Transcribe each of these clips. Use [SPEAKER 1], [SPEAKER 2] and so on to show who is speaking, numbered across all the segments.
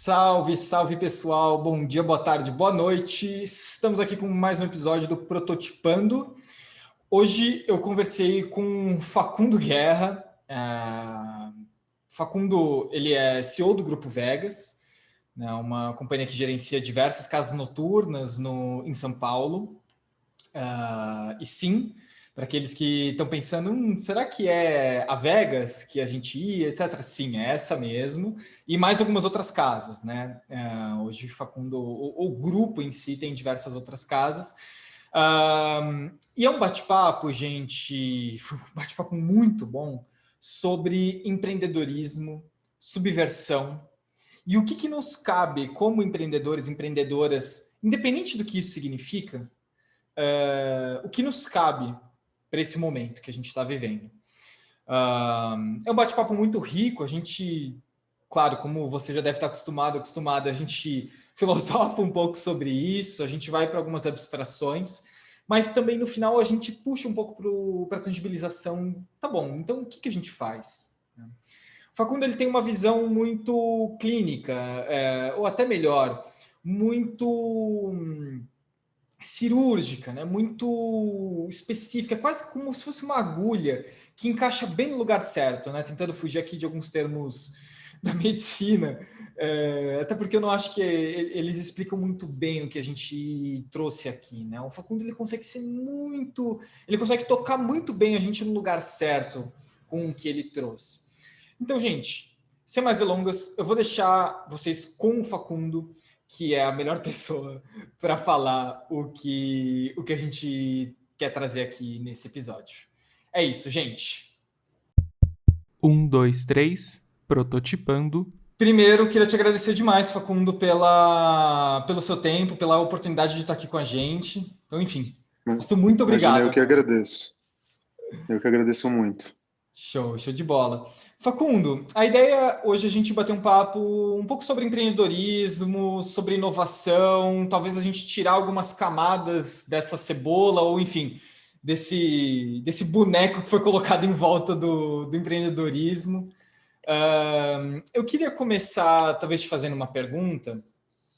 [SPEAKER 1] Salve, salve pessoal, bom dia, boa tarde, boa noite. Estamos aqui com mais um episódio do Prototipando. Hoje eu conversei com Facundo Guerra. Facundo, ele é CEO do Grupo Vegas, né, uma companhia que gerencia diversas casas noturnas em São Paulo. E sim, para aqueles que estão pensando, será que é a Vegas que a gente ia, etc. Sim, é essa mesmo. E mais algumas outras casas, né? Hoje Facundo, o grupo em si tem diversas outras casas. E é um bate-papo, gente, um bate-papo muito bom sobre empreendedorismo, subversão e o que nos cabe como empreendedores, empreendedoras, independente do que isso significa, o que nos cabe para esse momento que a gente está vivendo. É um bate-papo muito rico, a gente, claro, como você já deve estar acostumada, a gente filosofa um pouco sobre isso, a gente vai para algumas abstrações, mas também no final a gente puxa um pouco para a tangibilização. Tá bom, então o que a gente faz? O Facundo ele tem uma visão muito clínica, ou até melhor, muito cirúrgica, né? Muito específica, quase como se fosse uma agulha que encaixa bem no lugar certo, né? Tentando fugir aqui de alguns termos da medicina, até porque eu não acho que eles explicam muito bem o que a gente trouxe aqui, né? O Facundo ele consegue ser ele consegue tocar muito bem a gente no lugar certo com o que ele trouxe. Então, gente, sem mais delongas, eu vou deixar vocês com o Facundo, que é a melhor pessoa para falar o que a gente quer trazer aqui nesse episódio. É isso, gente.
[SPEAKER 2] Um, dois, três, prototipando.
[SPEAKER 1] Primeiro, queria te agradecer demais, Facundo, pelo seu tempo, pela oportunidade de estar aqui com a gente. Então, enfim, muito
[SPEAKER 3] Imagina, eu
[SPEAKER 1] obrigado,
[SPEAKER 3] que
[SPEAKER 1] cara.
[SPEAKER 3] agradeço. Eu que agradeço muito.
[SPEAKER 1] Show, show de bola. Facundo, a ideia hoje é a gente bater um papo um pouco sobre empreendedorismo, sobre inovação, talvez a gente tirar algumas camadas dessa cebola, ou enfim, desse boneco que foi colocado em volta do empreendedorismo. Eu queria começar, talvez, te fazendo uma pergunta.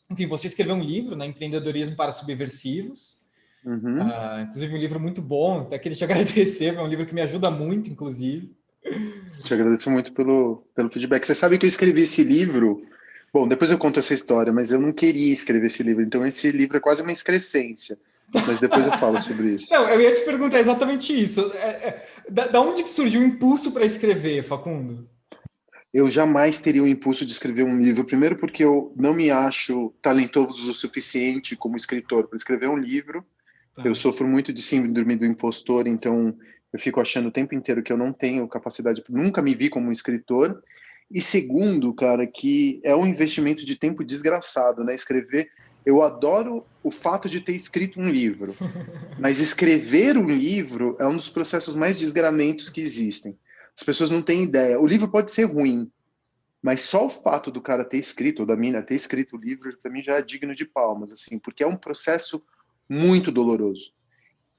[SPEAKER 1] Enfim, você escreveu um livro, né, Empreendedorismo para Subversivos.
[SPEAKER 3] Uhum.
[SPEAKER 1] Inclusive um livro muito bom, até queria te agradecer, é um livro que me ajuda muito, inclusive.
[SPEAKER 3] Te agradeço muito pelo feedback. Você sabe que eu escrevi esse livro. Bom, depois eu conto essa história, mas eu não queria escrever esse livro. Então, esse livro é quase uma excrescência. Mas depois eu falo sobre isso.
[SPEAKER 1] Não, eu ia te perguntar exatamente isso. Da onde que surgiu o impulso para escrever, Facundo?
[SPEAKER 3] Eu jamais teria o impulso de escrever um livro. Primeiro, porque eu não me acho talentoso o suficiente como escritor para escrever um livro. Eu
[SPEAKER 1] Tá.
[SPEAKER 3] sofro muito de síndrome do impostor, então eu fico achando o tempo inteiro que eu não tenho capacidade, nunca me vi como um escritor. E segundo, cara, que é um investimento de tempo desgraçado, né? Escrever, eu adoro o fato de ter escrito um livro, mas escrever um livro é um dos processos mais desgramentos que existem. As pessoas não têm ideia. O livro pode ser ruim, mas só o fato do cara ter escrito, ou da mina ter escrito o livro, para mim já é digno de palmas, assim, porque é um processo muito doloroso.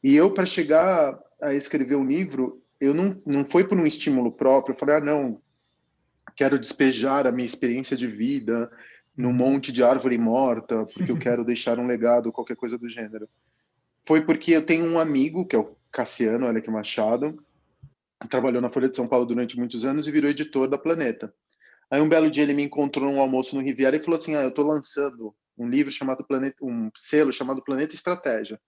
[SPEAKER 3] E eu, para chegar a escrever um livro, eu não foi por um estímulo próprio. Eu falei, não, quero despejar a minha experiência de vida num
[SPEAKER 1] Uhum.
[SPEAKER 3] monte de árvore morta, porque eu quero deixar um legado, qualquer coisa do gênero. Foi porque eu tenho um amigo, que é o Cassiano Aleque Machado, que trabalhou na Folha de São Paulo durante muitos anos e virou editor da Planeta. Aí um belo dia ele me encontrou num almoço no Riviera e falou assim, eu estou lançando um livro chamado Planeta, um selo chamado Planeta Estratégia,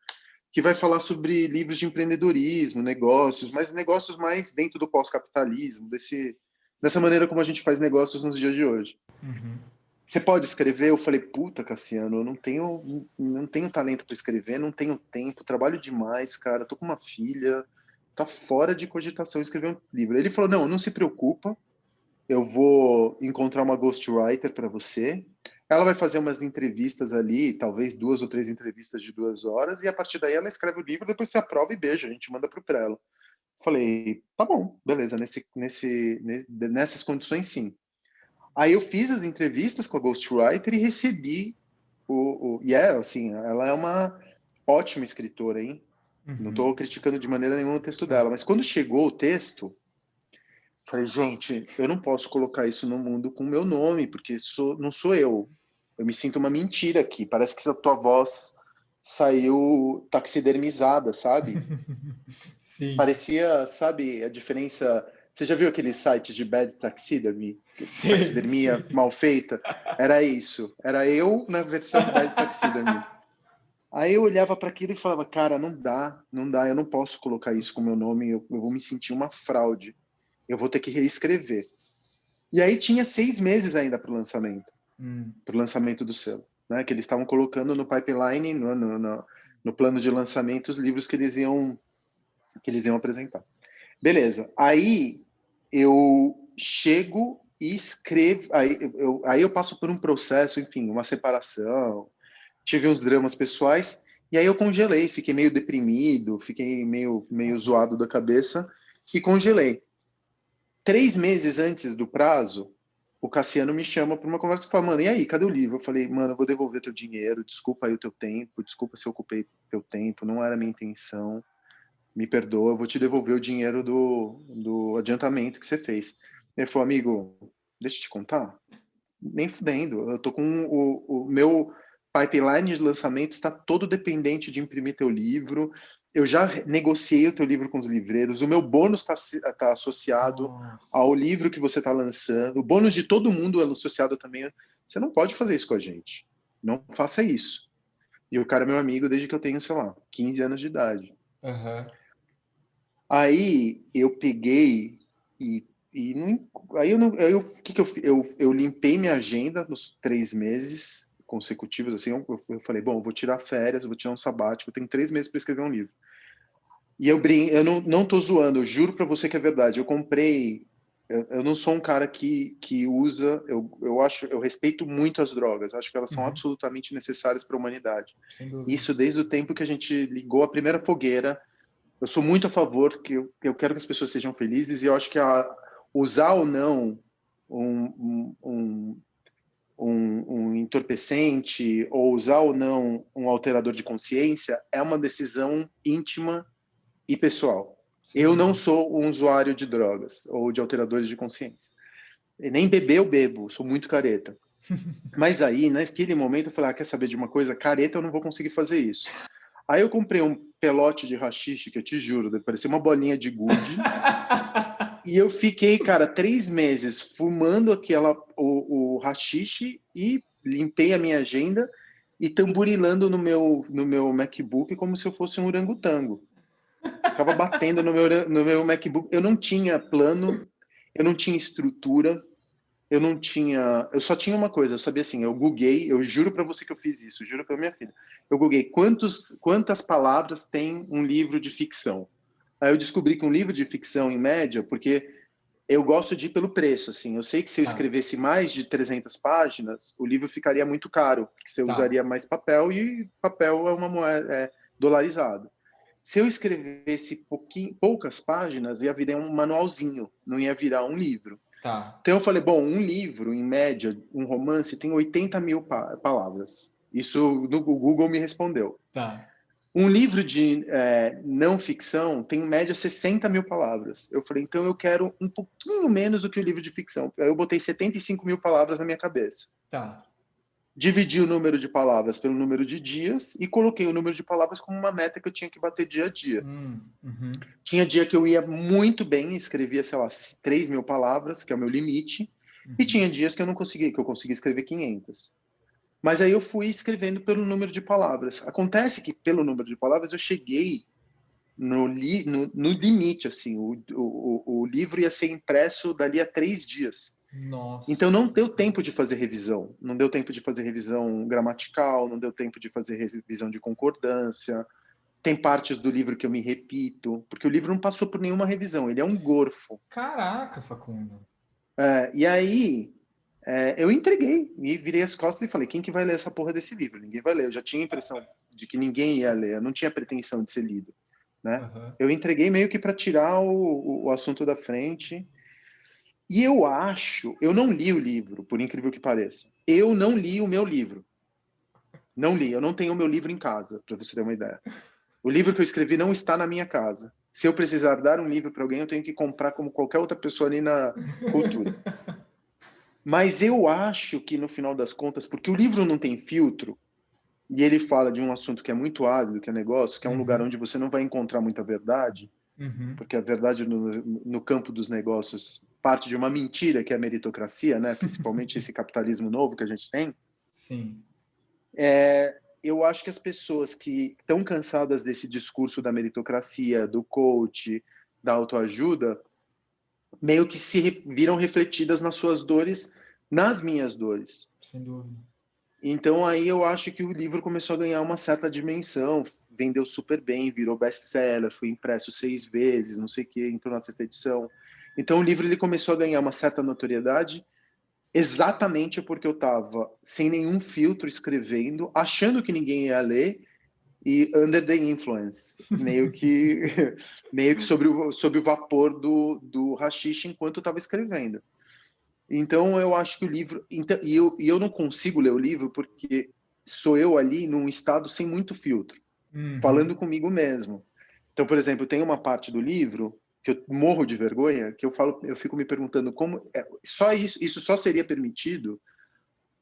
[SPEAKER 3] que vai falar sobre livros de empreendedorismo, negócios, mas negócios mais dentro do pós-capitalismo, dessa maneira como a gente faz negócios nos dias de hoje.
[SPEAKER 1] Uhum.
[SPEAKER 3] Você pode escrever? Eu falei, puta, Cassiano, eu não tenho talento para escrever, não tenho tempo, trabalho demais, cara, tô com uma filha, tá fora de cogitação escrever um livro. Ele falou, não se preocupa, eu vou encontrar uma ghostwriter para você. Ela vai fazer umas entrevistas ali, talvez 2 ou 3 entrevistas de 2 horas, e a partir daí ela escreve o livro, depois você aprova e beija, a gente manda para o Prelo. Falei, tá bom, beleza, nessas condições sim. Aí eu fiz as entrevistas com a ghostwriter e recebi assim, ela é uma ótima escritora, hein? Não
[SPEAKER 1] Uhum.
[SPEAKER 3] estou criticando de maneira nenhuma o texto
[SPEAKER 1] Claro.
[SPEAKER 3] dela, mas quando chegou o texto, Falei, gente, eu não posso colocar isso no mundo com o meu nome, porque não sou eu. Eu me sinto uma mentira aqui. Parece que a tua voz saiu taxidermizada, sabe?
[SPEAKER 1] Sim,
[SPEAKER 3] Parecia, sabe, a diferença. Você já viu aqueles sites de bad taxidermy?
[SPEAKER 1] sei,
[SPEAKER 3] Taxidermia
[SPEAKER 1] sei.
[SPEAKER 3] mal feita? Era isso. Era eu na versão bad taxidermy. Aí eu olhava para aquilo e falava, cara, não dá, não dá, eu não posso colocar isso com o meu nome, eu vou me sentir uma fraude. Eu vou ter que reescrever. E aí tinha 6 meses ainda para o lançamento do selo, né? Que eles estavam colocando no pipeline, no plano de lançamento, os livros que eles iam apresentar. Beleza. Aí eu chego e escrevo. Aí eu passo por um processo, enfim, uma separação. Tive uns dramas pessoais. E aí eu congelei, fiquei meio deprimido, fiquei meio zoado da cabeça e congelei. 3 meses antes do prazo, o Cassiano me chama para uma conversa e fala, mano, e aí, cadê o livro? Eu falei, mano, eu vou devolver teu dinheiro, desculpa aí o teu tempo, desculpa se eu ocupei teu tempo, não era a minha intenção, me perdoa, eu vou te devolver o dinheiro do adiantamento que você fez. Ele falou, amigo, deixa eu te contar, nem fudendo, eu tô com o meu pipeline de lançamento está todo dependente de imprimir teu livro, eu já negociei o teu livro com os livreiros, o meu bônus tá associado ao
[SPEAKER 1] Nossa.
[SPEAKER 3] livro que você está lançando, o bônus de todo mundo é associado também. Você não pode fazer isso com a gente. Não faça isso. E o cara é meu amigo desde que eu tenho, sei lá, 15 anos de idade.
[SPEAKER 1] Aham.
[SPEAKER 3] Aí eu peguei e não, aí eu não, aí eu, o que que eu, fi- eu limpei minha agenda nos 3 meses consecutivos, assim, eu falei, bom, eu vou tirar férias, eu vou tirar um sabático, eu tenho 3 meses para escrever um livro. E eu não tô zoando, eu juro para você que é verdade. Eu comprei, eu não sou um cara que usa, eu respeito muito as drogas, acho que elas são
[SPEAKER 1] Uhum.
[SPEAKER 3] absolutamente necessárias para a humanidade.
[SPEAKER 1] Sem dúvida.
[SPEAKER 3] Isso desde o tempo que a gente ligou a primeira fogueira. Eu sou muito a favor eu quero que as pessoas sejam felizes e eu acho que usar ou não um, um, um entorpecente ou usar ou não um alterador de consciência é uma decisão íntima e pessoal.
[SPEAKER 1] Sem
[SPEAKER 3] Eu não
[SPEAKER 1] dúvida.
[SPEAKER 3] sou um usuário de drogas ou de alteradores de consciência. E nem beber eu bebo, sou muito careta. Mas aí, naquele momento, eu falei, quer saber de uma coisa? Careta eu não vou conseguir fazer isso. Aí eu comprei um pelote de haxixe, que eu te juro, parecia uma bolinha de gude. E eu fiquei, cara, 3 meses fumando o haxixe e limpei a minha agenda e tamburilando no meu MacBook como se eu fosse um orangotango. Ficava batendo no meu MacBook. Eu não tinha plano, eu não tinha estrutura, eu só tinha uma coisa, eu sabia assim, eu googlei, eu juro para você que eu fiz isso, juro para minha filha. Eu googlei quantas palavras tem um livro de ficção. Aí eu descobri que um livro de ficção, em média, porque eu gosto de ir pelo preço, assim, eu sei que se eu
[SPEAKER 1] Tá,
[SPEAKER 3] escrevesse mais de 300 páginas, o livro ficaria muito caro, porque você
[SPEAKER 1] tá.
[SPEAKER 3] usaria mais papel e papel é uma moeda dolarizado. Se eu escrevesse poucas páginas, ia virar um manualzinho, não ia virar um livro.
[SPEAKER 1] Tá,
[SPEAKER 3] Então eu falei, bom, um livro, em média, um romance, tem 80 mil palavras. Isso no Google me respondeu.
[SPEAKER 1] tá.
[SPEAKER 3] Um livro de não ficção tem, em média, 60 mil palavras. Eu falei, então eu quero um pouquinho menos do que o livro de ficção. Aí eu botei 75 mil palavras na minha cabeça.
[SPEAKER 1] Tá.
[SPEAKER 3] Dividi o número de palavras pelo número de dias e coloquei o número de palavras como uma meta que eu tinha que bater dia a dia.
[SPEAKER 1] Uhum.
[SPEAKER 3] Tinha dia que eu ia muito bem, escrevia, sei lá, 3 mil palavras, que é o meu limite, e
[SPEAKER 1] Uhum.
[SPEAKER 3] tinha dias que eu não conseguia, que eu conseguia escrever 500. Mas aí eu fui escrevendo pelo número de palavras. Acontece que pelo número de palavras eu cheguei no limite, assim, o livro ia ser impresso dali a 3 dias. Então não
[SPEAKER 1] Nossa.
[SPEAKER 3] deu tempo de fazer revisão, não deu tempo de fazer revisão gramatical, não deu tempo de fazer revisão de concordância. Tem partes do livro que eu me repito, porque o livro não passou por nenhuma revisão, ele é um gorfo.
[SPEAKER 1] Caraca, Facundo.
[SPEAKER 3] E aí eu entreguei, e virei as costas e falei, quem que vai ler essa porra desse livro? Ninguém vai ler. Eu já tinha a impressão de que ninguém ia ler, eu não tinha pretensão de ser lido, né?
[SPEAKER 1] Aham.
[SPEAKER 3] Eu entreguei meio que para tirar o assunto da frente. E eu não li o livro, por incrível que pareça. Eu não li o meu livro. Não li, eu não tenho o meu livro em casa, para você ter uma ideia. O livro que eu escrevi não está na minha casa. Se eu precisar dar um livro para alguém, eu tenho que comprar como qualquer outra pessoa ali na cultura. Mas eu acho que, no final das contas, porque o livro não tem filtro, e ele fala de um assunto que é muito árido, que é negócio, que é um lugar onde você não vai encontrar muita verdade, porque a verdade no campo dos negócios parte de uma mentira, que é a meritocracia, né? Principalmente esse capitalismo novo que a gente tem.
[SPEAKER 1] Sim.
[SPEAKER 3] Eu acho que as pessoas que estão cansadas desse discurso da meritocracia, do coach, da autoajuda, meio que se viram refletidas nas suas dores, nas minhas dores.
[SPEAKER 1] Sem dúvida.
[SPEAKER 3] Então aí eu acho que o livro começou a ganhar uma certa dimensão, vendeu super bem, virou best-seller, foi impresso 6 vezes, não sei o que, entrou na 6ª edição. Então o livro ele começou a ganhar uma certa notoriedade, exatamente porque eu estava sem nenhum filtro escrevendo, achando que ninguém ia ler, e under the influence, meio que sob o vapor do haxixe enquanto eu estava escrevendo. Então eu acho que o livro, e eu não consigo ler o livro porque sou eu ali num estado sem muito filtro, falando comigo mesmo. Então, por exemplo, tem uma parte do livro que eu morro de vergonha, que eu fico me perguntando como só isso só seria permitido,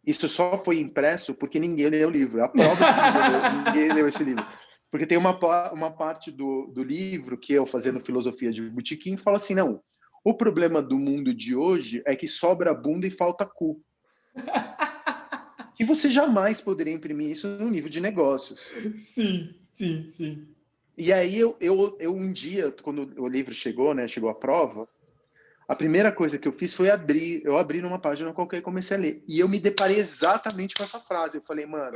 [SPEAKER 3] isso só foi impresso porque ninguém leu o livro. É a prova de que ninguém leu esse livro. Porque tem uma parte do livro que eu, fazendo filosofia de botequim, fala assim, não, o problema do mundo de hoje é que sobra bunda e falta cu. Que você jamais poderia imprimir isso num livro de negócios.
[SPEAKER 1] Sim, sim, sim.
[SPEAKER 3] E aí eu um dia, quando o livro chegou, né, chegou a prova, a primeira coisa que eu fiz foi eu abri numa página qualquer e comecei a ler. E eu me deparei exatamente com essa frase. Eu falei, mano,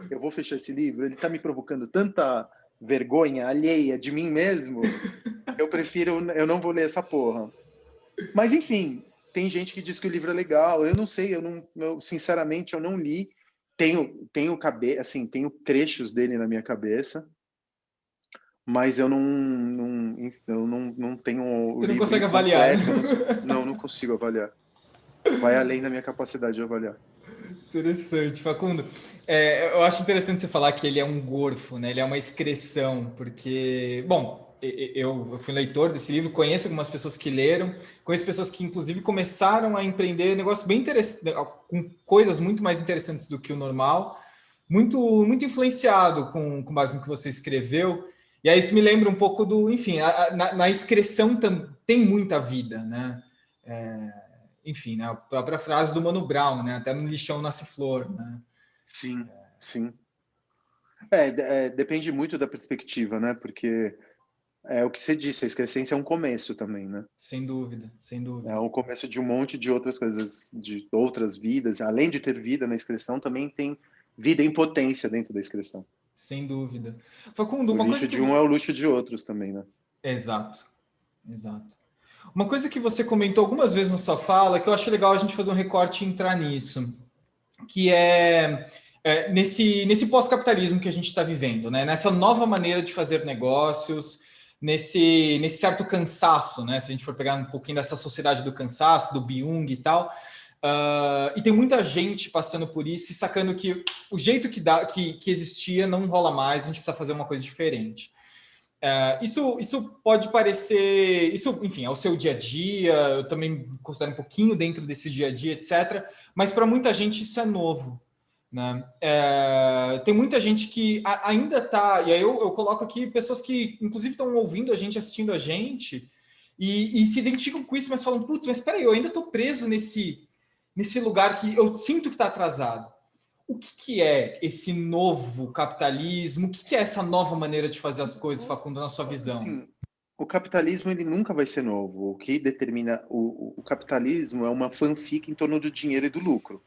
[SPEAKER 3] eu vou fechar esse livro, ele tá me provocando tanta vergonha alheia de mim mesmo, eu não vou ler essa porra. Mas enfim, tem gente que diz que o livro é legal, eu não sei, sinceramente eu não li, tenho trechos dele na minha cabeça, mas eu não tenho o
[SPEAKER 1] Você não
[SPEAKER 3] livro
[SPEAKER 1] consegue avaliar.
[SPEAKER 3] incompleto, não consigo avaliar. Vai além da minha capacidade de avaliar.
[SPEAKER 1] Interessante, Facundo. Eu acho interessante você falar que ele é um gorfo, né? Ele é uma excreção, porque, bom, eu fui leitor desse livro, conheço algumas pessoas que leram, conheço pessoas que, inclusive, começaram a empreender negócio bem interessante, com coisas muito mais interessantes do que o normal, muito influenciado com base no que você escreveu. E aí isso me lembra um pouco do, enfim, na excreção tem muita vida, né? Enfim, né, a própria frase do Mano Brown, né? Até no lixão nasce flor, né?
[SPEAKER 3] Sim, sim. Depende muito da perspectiva, né? Porque é o que você disse, a excrescência é um começo também, né?
[SPEAKER 1] Sem dúvida, sem dúvida.
[SPEAKER 3] É o começo de um monte de outras coisas, de outras vidas. Além de ter vida na excreção, também tem vida em potência dentro da excreção.
[SPEAKER 1] Sem dúvida. Facundo,
[SPEAKER 3] O
[SPEAKER 1] uma
[SPEAKER 3] lixo
[SPEAKER 1] coisa que...
[SPEAKER 3] de um é o luxo de outros também, né?
[SPEAKER 1] Exato, exato. Uma coisa que você comentou algumas vezes na sua fala, que eu acho legal a gente fazer um recorte e entrar nisso, que nesse pós-capitalismo que a gente está vivendo, né? Nessa nova maneira de fazer negócios, nesse certo cansaço, né? Se a gente for pegar um pouquinho dessa sociedade do cansaço, do Byung e tal, e tem muita gente passando por isso e sacando que o jeito que existia não rola mais, a gente precisa fazer uma coisa diferente. Isso pode parecer, isso, enfim, é o seu dia a dia, eu também considero um pouquinho dentro desse dia a dia, etc. Mas para muita gente isso é novo, né? Tem muita gente que ainda está, e aí eu coloco aqui pessoas que, inclusive, estão ouvindo a gente, assistindo a gente, e se identificam com isso, mas falam, putz, mas peraí, eu ainda estou preso nesse lugar que eu sinto que está atrasado. O que é esse novo capitalismo? O que é essa nova maneira de fazer as coisas, Facundo, na sua visão?
[SPEAKER 3] Sim, o capitalismo ele nunca vai ser novo. O que determina o capitalismo é uma fanfic em torno do dinheiro e do lucro.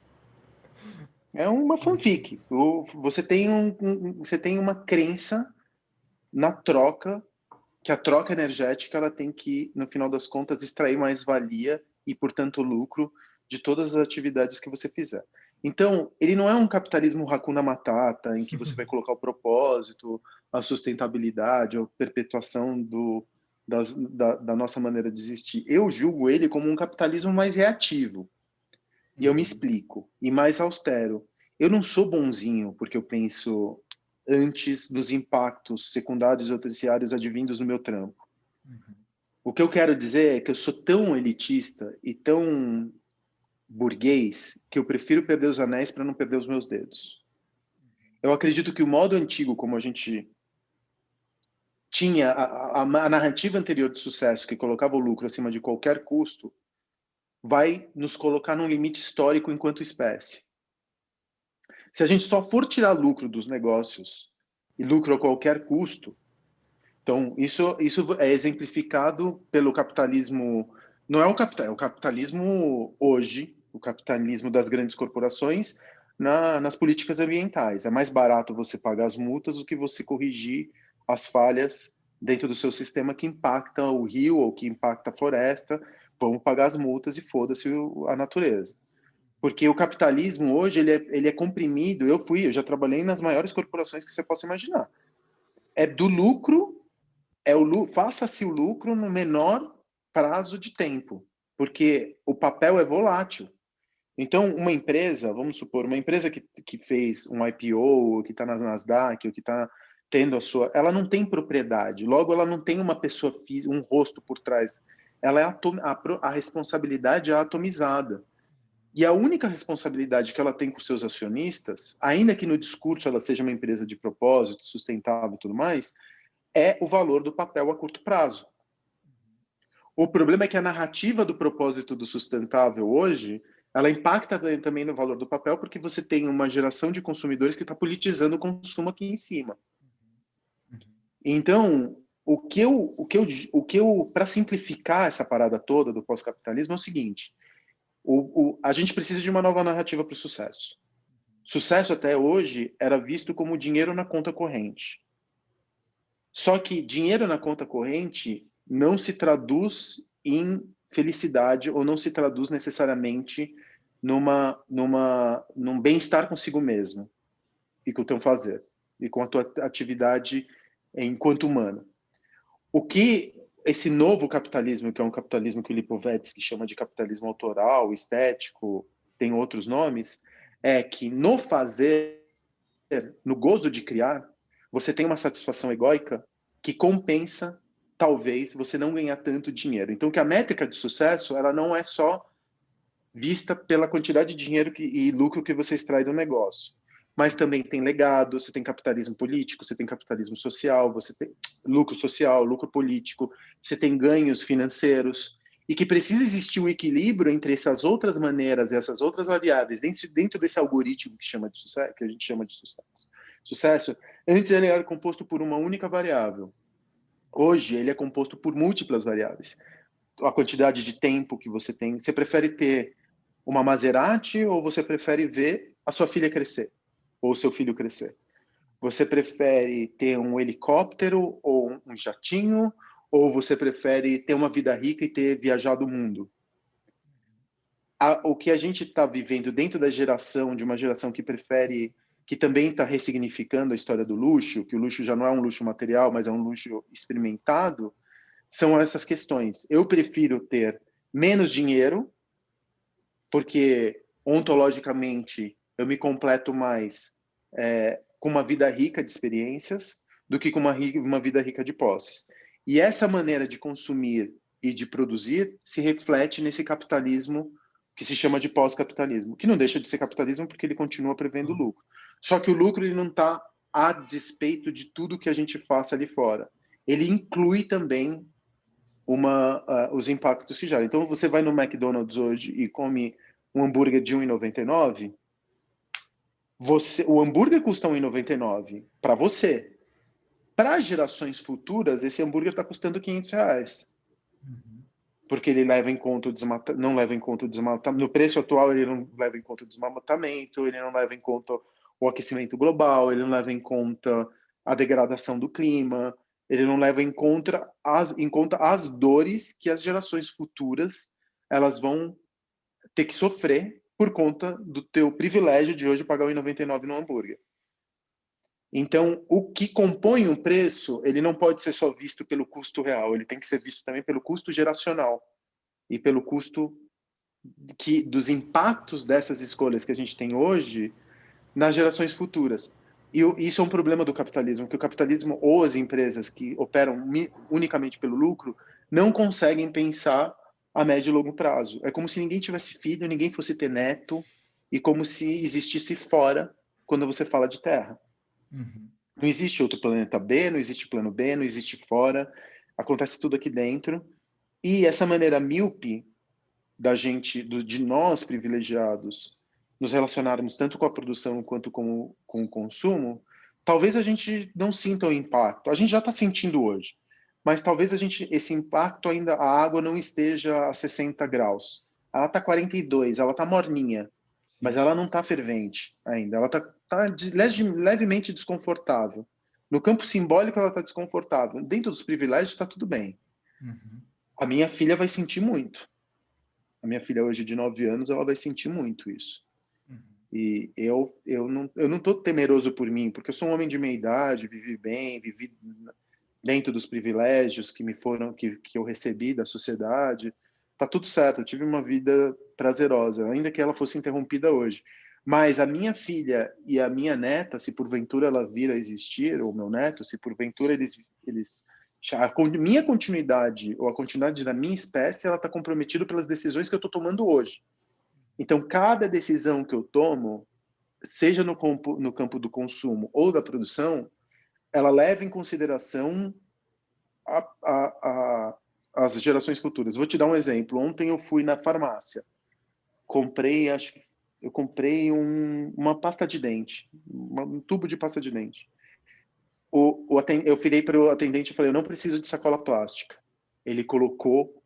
[SPEAKER 3] É uma fanfic. Você tem uma crença na troca, que a troca energética ela tem que, no final das contas, extrair mais valia e, portanto, lucro de todas as atividades que você fizer. Então, ele não é um capitalismo Hakuna Matata, em que você vai colocar o propósito, a sustentabilidade, a perpetuação da nossa maneira de existir. Eu julgo ele como um capitalismo mais reativo. E eu me explico. E mais austero. Eu não sou bonzinho porque eu penso antes dos impactos secundários ou terciários advindos no meu trampo. O que eu quero dizer é que eu sou tão elitista e tão burguês que eu prefiro perder os anéis para não perder os meus dedos. Eu acredito que o modo antigo, como a gente tinha a narrativa anterior de sucesso, que colocava o lucro acima de qualquer custo, vai nos colocar num limite histórico enquanto espécie. Se a gente só for tirar lucro dos negócios e lucro a qualquer custo, então isso é exemplificado pelo capitalismo, não é o capital, é o capitalismo hoje, o capitalismo das grandes corporações nas políticas ambientais. É mais barato você pagar as multas do que você corrigir as falhas dentro do seu sistema que impacta o rio ou que impacta a floresta. Vamos pagar as multas e foda-se a natureza. Porque o capitalismo hoje ele é comprimido. Eu já trabalhei nas maiores corporações que você possa imaginar. É do lucro, faça-se o lucro no menor prazo de tempo, porque o papel é volátil. Então, uma empresa, vamos supor, uma empresa que fez um IPO, que está na Nasdaq, ou que está tendo a sua... Ela não tem propriedade, logo ela não tem uma pessoa física, um rosto por trás. Ela é a responsabilidade é atomizada. E a única responsabilidade que ela tem com seus acionistas, ainda que no discurso ela seja uma empresa de propósito, sustentável e tudo mais, é o valor do papel a curto prazo. O problema é que a narrativa do propósito do sustentável hoje, ela impacta também no valor do papel, porque você tem uma geração de consumidores que está politizando o consumo aqui em cima. Então, para simplificar essa parada toda do pós-capitalismo é o seguinte: a gente precisa de uma nova narrativa para o sucesso. Sucesso até hoje era visto como dinheiro na conta corrente. Só que dinheiro na conta corrente não se traduz em felicidade ou não se traduz necessariamente num bem-estar consigo mesmo e com o teu fazer e com a tua atividade enquanto humano. O que esse novo capitalismo, que é um capitalismo que o Lipovetsky chama de capitalismo autoral, estético, tem outros nomes, é que no fazer, no gozo de criar, você tem uma satisfação egóica que compensa, talvez, você não ganhar tanto dinheiro. Então, que a métrica de sucesso, ela não é só vista pela quantidade de dinheiro e lucro que você extrai do negócio, mas também tem legado, você tem capitalismo político, você tem capitalismo social, você tem lucro social, lucro político, você tem ganhos financeiros, e que precisa existir um equilíbrio entre essas outras maneiras e essas outras variáveis dentro desse algoritmo que chama de sucesso, que a gente chama de sucesso. Sucesso, antes ele era composto por uma única variável. Hoje ele é composto por múltiplas variáveis. A quantidade de tempo que você tem. Você prefere ter uma Maserati ou você prefere ver a sua filha crescer? Ou o seu filho crescer? Você prefere ter um helicóptero ou um jatinho? Ou você prefere ter uma vida rica e ter viajado o mundo? O que a gente está vivendo dentro da geração, de uma geração que prefere, que também está ressignificando a história do luxo, que o luxo já não é um luxo material, mas é um luxo experimentado, são essas questões. Eu prefiro ter menos dinheiro, porque ontologicamente eu me completo mais com uma vida rica de experiências do que com uma vida rica de posses. E essa maneira de consumir e de produzir se reflete nesse capitalismo que se chama de pós-capitalismo, que não deixa de ser capitalismo porque ele continua prevendo lucro. Só que o lucro ele não está a despeito de tudo que a gente faça ali fora. Ele inclui também os impactos que gera. Então, você vai no McDonald's hoje e come um hambúrguer de R$1,99, o hambúrguer custa R$1,99 para você. Para gerações futuras, esse hambúrguer está custando R$500. Porque ele leva em conta não leva em conta o desmatamento. No preço atual, ele não leva em conta o desmatamento, ele não leva em conta o aquecimento global, ele não leva em conta a degradação do clima, ele não leva em conta as dores que as gerações futuras elas vão ter que sofrer por conta do teu privilégio de hoje pagar R$1,99 no hambúrguer. Então, o que compõe um preço, ele não pode ser só visto pelo custo real, ele tem que ser visto também pelo custo geracional e pelo custo dos impactos dessas escolhas que a gente tem hoje nas gerações futuras. Isso é um problema do capitalismo, que o capitalismo ou as empresas que operam unicamente pelo lucro não conseguem pensar a médio e longo prazo. É como se ninguém tivesse filho, ninguém fosse ter neto, e como se existisse fora quando você fala de terra.
[SPEAKER 1] Uhum.
[SPEAKER 3] Não existe outro planeta B, não existe plano B, não existe fora, acontece tudo aqui dentro. E essa maneira míope da gente, de nós privilegiados, nos relacionarmos tanto com a produção quanto com o consumo, talvez a gente não sinta o impacto. A gente já está sentindo hoje, mas talvez esse impacto ainda, a água não esteja a 60 graus. Ela está 42, ela está morninha, mas
[SPEAKER 1] Sim.
[SPEAKER 3] ela não está fervente ainda. Ela está levemente desconfortável. No campo simbólico, ela está desconfortável. Dentro dos privilégios, está tudo bem.
[SPEAKER 1] Uhum.
[SPEAKER 3] A minha filha vai sentir muito. A minha filha hoje de 9 anos, ela vai sentir muito isso.
[SPEAKER 1] Uhum.
[SPEAKER 3] E eu não estou temeroso por mim, porque eu sou um homem de meia idade, vivi bem, vivi dentro dos privilégios que eu recebi da sociedade. Tá tudo certo, eu tive uma vida prazerosa, ainda que ela fosse interrompida hoje. Mas a minha filha e a minha neta, se porventura ela vir a existir, ou meu neto, se porventura eles a minha continuidade ou a continuidade da minha espécie, ela está comprometida pelas decisões que eu estou tomando hoje. Então, cada decisão que eu tomo, seja no campo do consumo ou da produção, ela leva em consideração a, a, a, as gerações futuras. Vou te dar um exemplo. Ontem eu fui na farmácia, eu comprei uma pasta de dente, um tubo de pasta de dente. Eu virei para o atendente e falei, eu não preciso de sacola plástica. Ele colocou,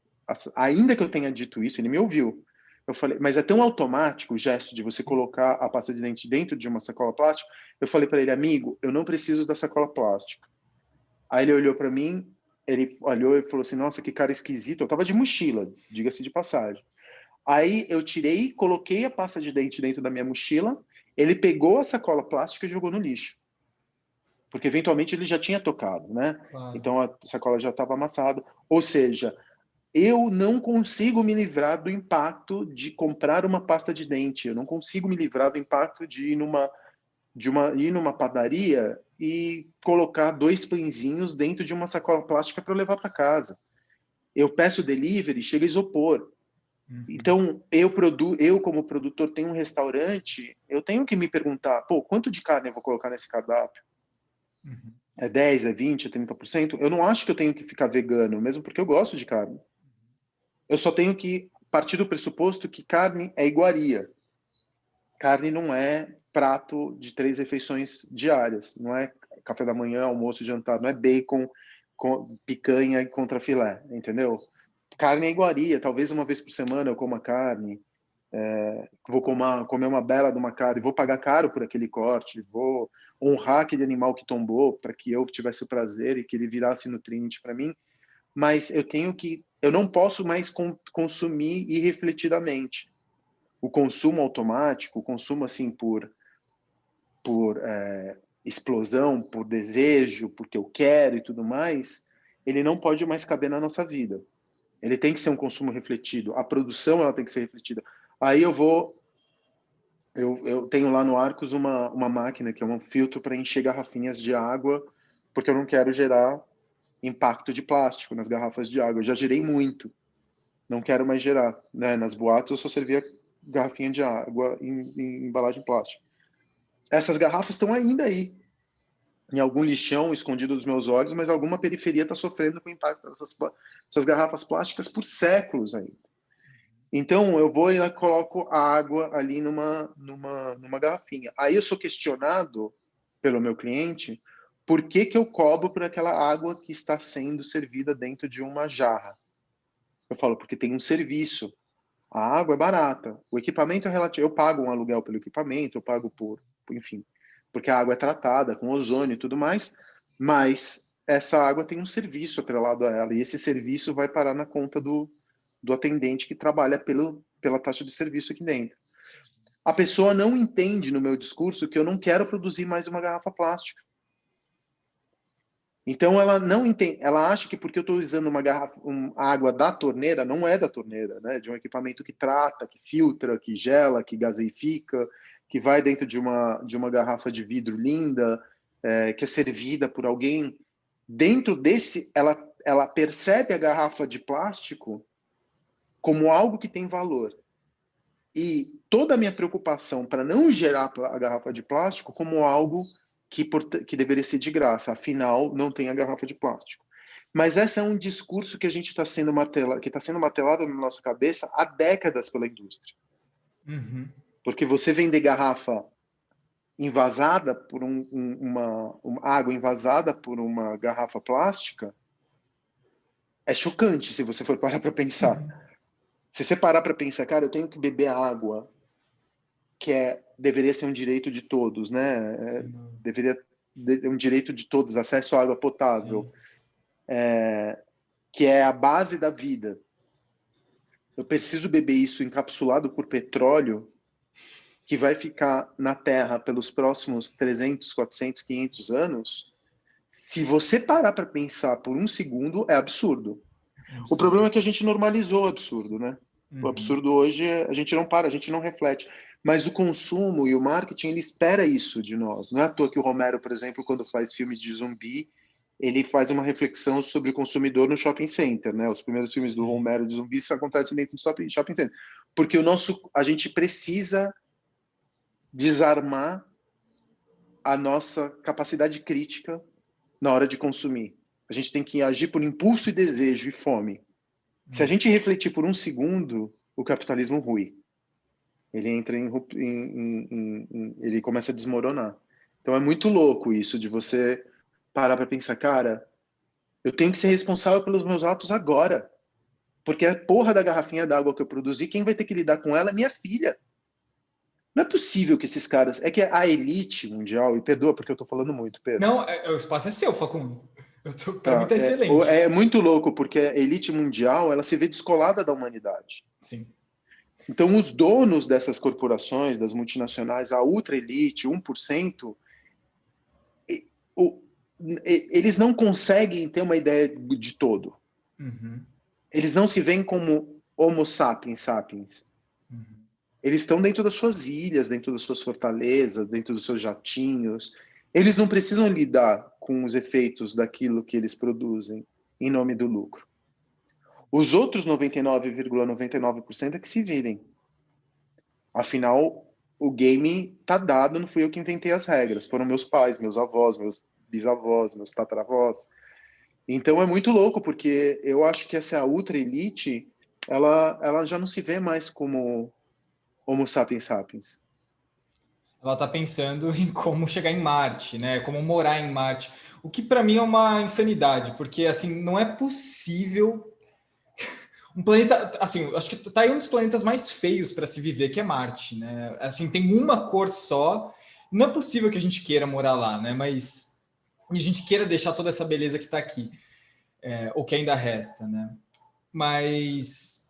[SPEAKER 3] ainda que eu tenha dito isso, ele me ouviu. Eu falei, mas é tão automático o gesto de você colocar a pasta de dente dentro de uma sacola plástica. Eu falei para ele, amigo, eu não preciso da sacola plástica. Aí ele olhou para mim, ele olhou e falou assim, nossa, que cara esquisito. Eu tava de mochila, diga-se de passagem. Aí eu tirei, coloquei a pasta de dente dentro da minha mochila, ele pegou a sacola plástica e jogou no lixo. Porque eventualmente ele já tinha tocado, né?
[SPEAKER 1] Claro.
[SPEAKER 3] Então a sacola já estava amassada. Ou seja, eu não consigo me livrar do impacto de comprar uma pasta de dente. Eu não consigo me livrar do impacto de ir numa padaria e colocar 2 pãezinhos dentro de uma sacola plástica para levar para casa. Eu peço delivery, chega isopor.
[SPEAKER 1] Uhum.
[SPEAKER 3] Então, eu como produtor tenho um restaurante, eu tenho que me perguntar, pô, quanto de carne eu vou colocar nesse cardápio?
[SPEAKER 1] Uhum.
[SPEAKER 3] É 10, é 20, é 30%? Eu não acho que eu tenho que ficar vegano, mesmo porque eu gosto de carne. Eu só tenho que partir do pressuposto que carne é iguaria. Carne não é prato de 3 refeições diárias, não é café da manhã, almoço e jantar, não é bacon, picanha e contrafilé, entendeu? Carne é iguaria, talvez uma vez por semana eu coma carne, vou comer uma bela de uma carne, vou pagar caro por aquele corte, vou honrar aquele animal que tombou para que eu tivesse o prazer e que ele virasse nutriente para mim, mas eu não posso mais consumir irrefletidamente. O consumo automático, o consumo assim por explosão, por desejo, porque eu quero e tudo mais, ele não pode mais caber na nossa vida. Ele tem que ser um consumo refletido. A produção ela tem que ser refletida. Aí eu tenho lá no Arcos uma máquina que é um filtro para encher garrafinhas de água, porque eu não quero gerar impacto de plástico nas garrafas de água. Eu já gerei muito, não quero mais gerar. Né? Nas boates eu só servia garrafinha de água em embalagem plástica. Essas garrafas estão ainda aí, em algum lixão escondido dos meus olhos, mas alguma periferia está sofrendo com o impacto dessas garrafas plásticas por séculos ainda. Então, eu vou e coloco a água ali numa garrafinha. Aí eu sou questionado pelo meu cliente por que eu cobro por aquela água que está sendo servida dentro de uma jarra. Eu falo, porque tem um serviço. A água é barata. O equipamento é relativo. Eu pago um aluguel pelo equipamento, eu pago enfim, porque a água é tratada com ozônio e tudo mais, mas essa água tem um serviço atrelado a ela, e esse serviço vai parar na conta do atendente que trabalha pela taxa de serviço aqui dentro. A pessoa não entende no meu discurso que eu não quero produzir mais uma garrafa plástica. Então ela não entende, ela acha que porque eu estou usando água da torneira, não é da torneira, né? De um equipamento que trata, que filtra, que gela, que gaseifica, que vai dentro de uma garrafa de vidro linda, que é servida por alguém, dentro desse, ela percebe a garrafa de plástico como algo que tem valor. E toda a minha preocupação para não gerar a garrafa de plástico como algo que deveria ser de graça, afinal, não tem a garrafa de plástico. Mas esse é um discurso que a gente está sendo martelado na nossa cabeça há décadas pela indústria.
[SPEAKER 1] Uhum.
[SPEAKER 3] Porque você vender garrafa envasada por uma água envasada por uma garrafa plástica é chocante se você for parar para pensar. Se você parar para pensar, cara, eu tenho que beber água, que deveria ser um direito de todos, né? Deveria ser um direito de todos, acesso à água potável, que é a base da vida. Eu preciso beber isso encapsulado por petróleo, que vai ficar na Terra pelos próximos 300, 400, 500 anos. Se você parar para pensar por um segundo, é absurdo. O problema é que a gente normalizou o absurdo, né? O absurdo hoje, a gente não para, a gente não reflete. Mas o consumo e o marketing, ele espera isso de nós. Não é à toa que o Romero, por exemplo, quando faz filme de zumbi, ele faz uma reflexão sobre o consumidor no shopping center, né? Os primeiros filmes do Romero de zumbis acontecem dentro do shopping center. Porque a gente precisa desarmar a nossa capacidade crítica na hora de consumir. A gente tem que agir por impulso e desejo e fome. Se a gente refletir por um segundo, o capitalismo rui. Ele entra ele começa a desmoronar. Então é muito louco isso de você parar para pensar, cara, eu tenho que ser responsável pelos meus atos agora. Porque a porra da garrafinha d'água que eu produzi, quem vai ter que lidar com ela é minha filha. Não é possível que esses caras... É que a elite mundial... E perdoa porque eu tô falando muito, Pedro.
[SPEAKER 1] Não, o espaço é seu, Facundo. Para mim tá excelente.
[SPEAKER 3] É muito louco, porque a elite mundial, ela se vê descolada da humanidade.
[SPEAKER 1] Sim.
[SPEAKER 3] Então, os donos dessas corporações, das multinacionais, a ultra elite, 1%, eles não conseguem ter uma ideia de todo.
[SPEAKER 1] Uhum.
[SPEAKER 3] Eles não se veem como homo sapiens sapiens.
[SPEAKER 1] Uhum.
[SPEAKER 3] Eles estão dentro das suas ilhas, dentro das suas fortalezas, dentro dos seus jatinhos. Eles não precisam lidar com os efeitos daquilo que eles produzem em nome do lucro. Os outros 99,99% é que se virem. Afinal, o game tá dado, não fui eu que inventei as regras. Foram meus pais, meus avós, meus bisavós, meus tataravós. Então é muito louco, porque eu acho que essa ultra elite, ela já não se vê mais como Homo sapiens sapiens.
[SPEAKER 1] Ela está pensando em como chegar em Marte, né? Como morar em Marte. O que para mim é uma insanidade, porque assim não é possível um planeta, assim, acho que tá aí um dos planetas mais feios para se viver, que é Marte, né? Assim, tem uma cor só. Não é possível que a gente queira morar lá, né? Mas a gente queira deixar toda essa beleza que está aqui, ou que ainda resta, né? Mas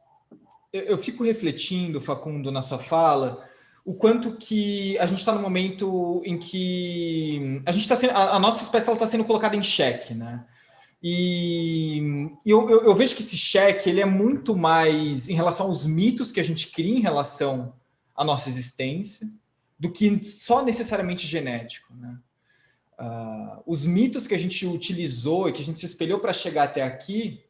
[SPEAKER 1] eu fico refletindo, Facundo, na sua fala, o quanto que a gente está no momento em que a gente está sendo, a nossa espécie está sendo colocada em xeque, né? E eu vejo que esse xeque ele é muito mais em relação aos mitos que a gente cria em relação à nossa existência do que só necessariamente genético, né? Os mitos que a gente utilizou e que a gente se espelhou para chegar até aqui,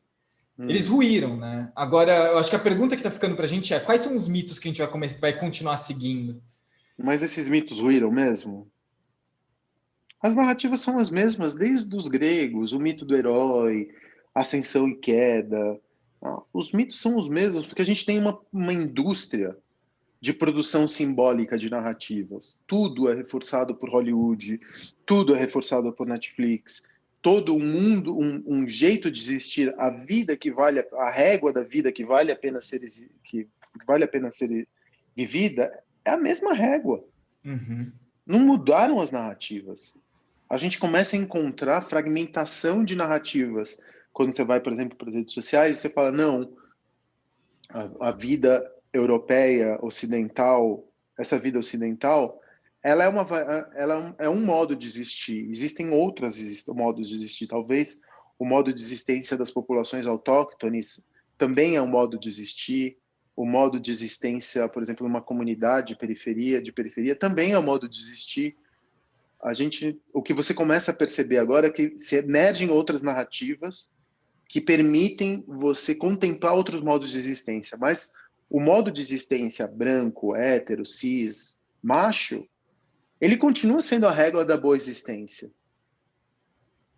[SPEAKER 1] eles ruíram, né? Agora, eu acho que a pergunta que está ficando para a gente é quais são os mitos que a gente vai continuar seguindo?
[SPEAKER 3] Mas esses mitos ruíram mesmo? As narrativas são as mesmas desde os gregos, o mito do herói, ascensão e queda. Os mitos são os mesmos, porque a gente tem uma indústria de produção simbólica de narrativas. Tudo é reforçado por Hollywood, tudo é reforçado por Netflix. Todo um mundo, um jeito de existir, a vida que vale, a régua da vida que vale a pena ser vivida, é a mesma régua.
[SPEAKER 1] Uhum.
[SPEAKER 3] Não mudaram as narrativas. A gente começa a encontrar fragmentação de narrativas. Quando você vai, por exemplo, para as redes sociais, você fala, não, a vida europeia, ocidental, essa vida ocidental, ela é um modo de existir. Existem outros modos de existir. Talvez o modo de existência das populações autóctones também é um modo de existir. o modo de existência, por exemplo, numa comunidade de periferia, também é o modo de existir. O que você começa a perceber agora é que se emergem outras narrativas que permitem você contemplar outros modos de existência, mas o modo de existência branco, hétero, cis, macho, ele continua sendo a régua da boa existência.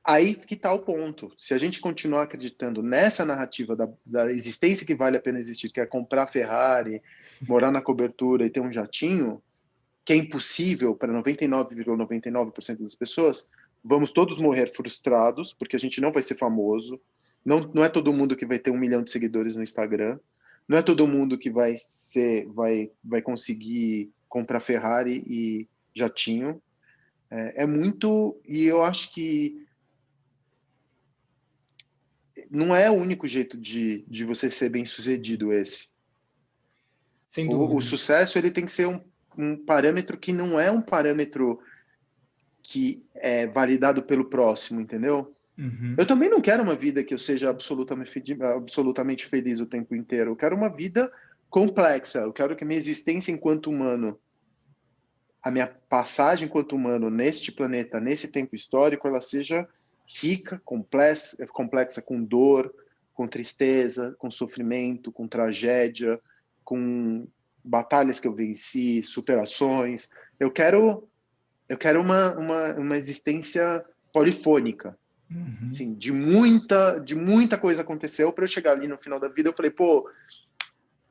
[SPEAKER 3] Aí que está o ponto. Se a gente continuar acreditando nessa narrativa da existência que vale a pena existir, que é comprar Ferrari, morar na cobertura e ter um jatinho, que é impossível para 99,99% das pessoas, vamos todos morrer frustrados, porque a gente não vai ser famoso, não é todo mundo que vai ter 1 milhão de seguidores no Instagram, não é todo mundo que vai conseguir comprar Ferrari e jatinho. É muito... E eu acho que não é o único jeito de você ser bem-sucedido esse.
[SPEAKER 1] Sem dúvida.
[SPEAKER 3] O sucesso ele tem que ser um parâmetro que não é um parâmetro que é validado pelo próximo, entendeu?
[SPEAKER 1] Uhum.
[SPEAKER 3] Eu também não quero uma vida que eu seja absolutamente feliz o tempo inteiro. Eu quero uma vida complexa. Eu quero que a minha existência enquanto humano, a minha passagem enquanto humano neste planeta, nesse tempo histórico, ela seja rica, complexa com dor, com tristeza, com sofrimento, com tragédia, com batalhas que eu venci, superações. Eu quero uma existência polifônica.
[SPEAKER 1] Uhum.
[SPEAKER 3] Assim, de muita coisa aconteceu para eu chegar ali no final da vida. Eu falei, pô,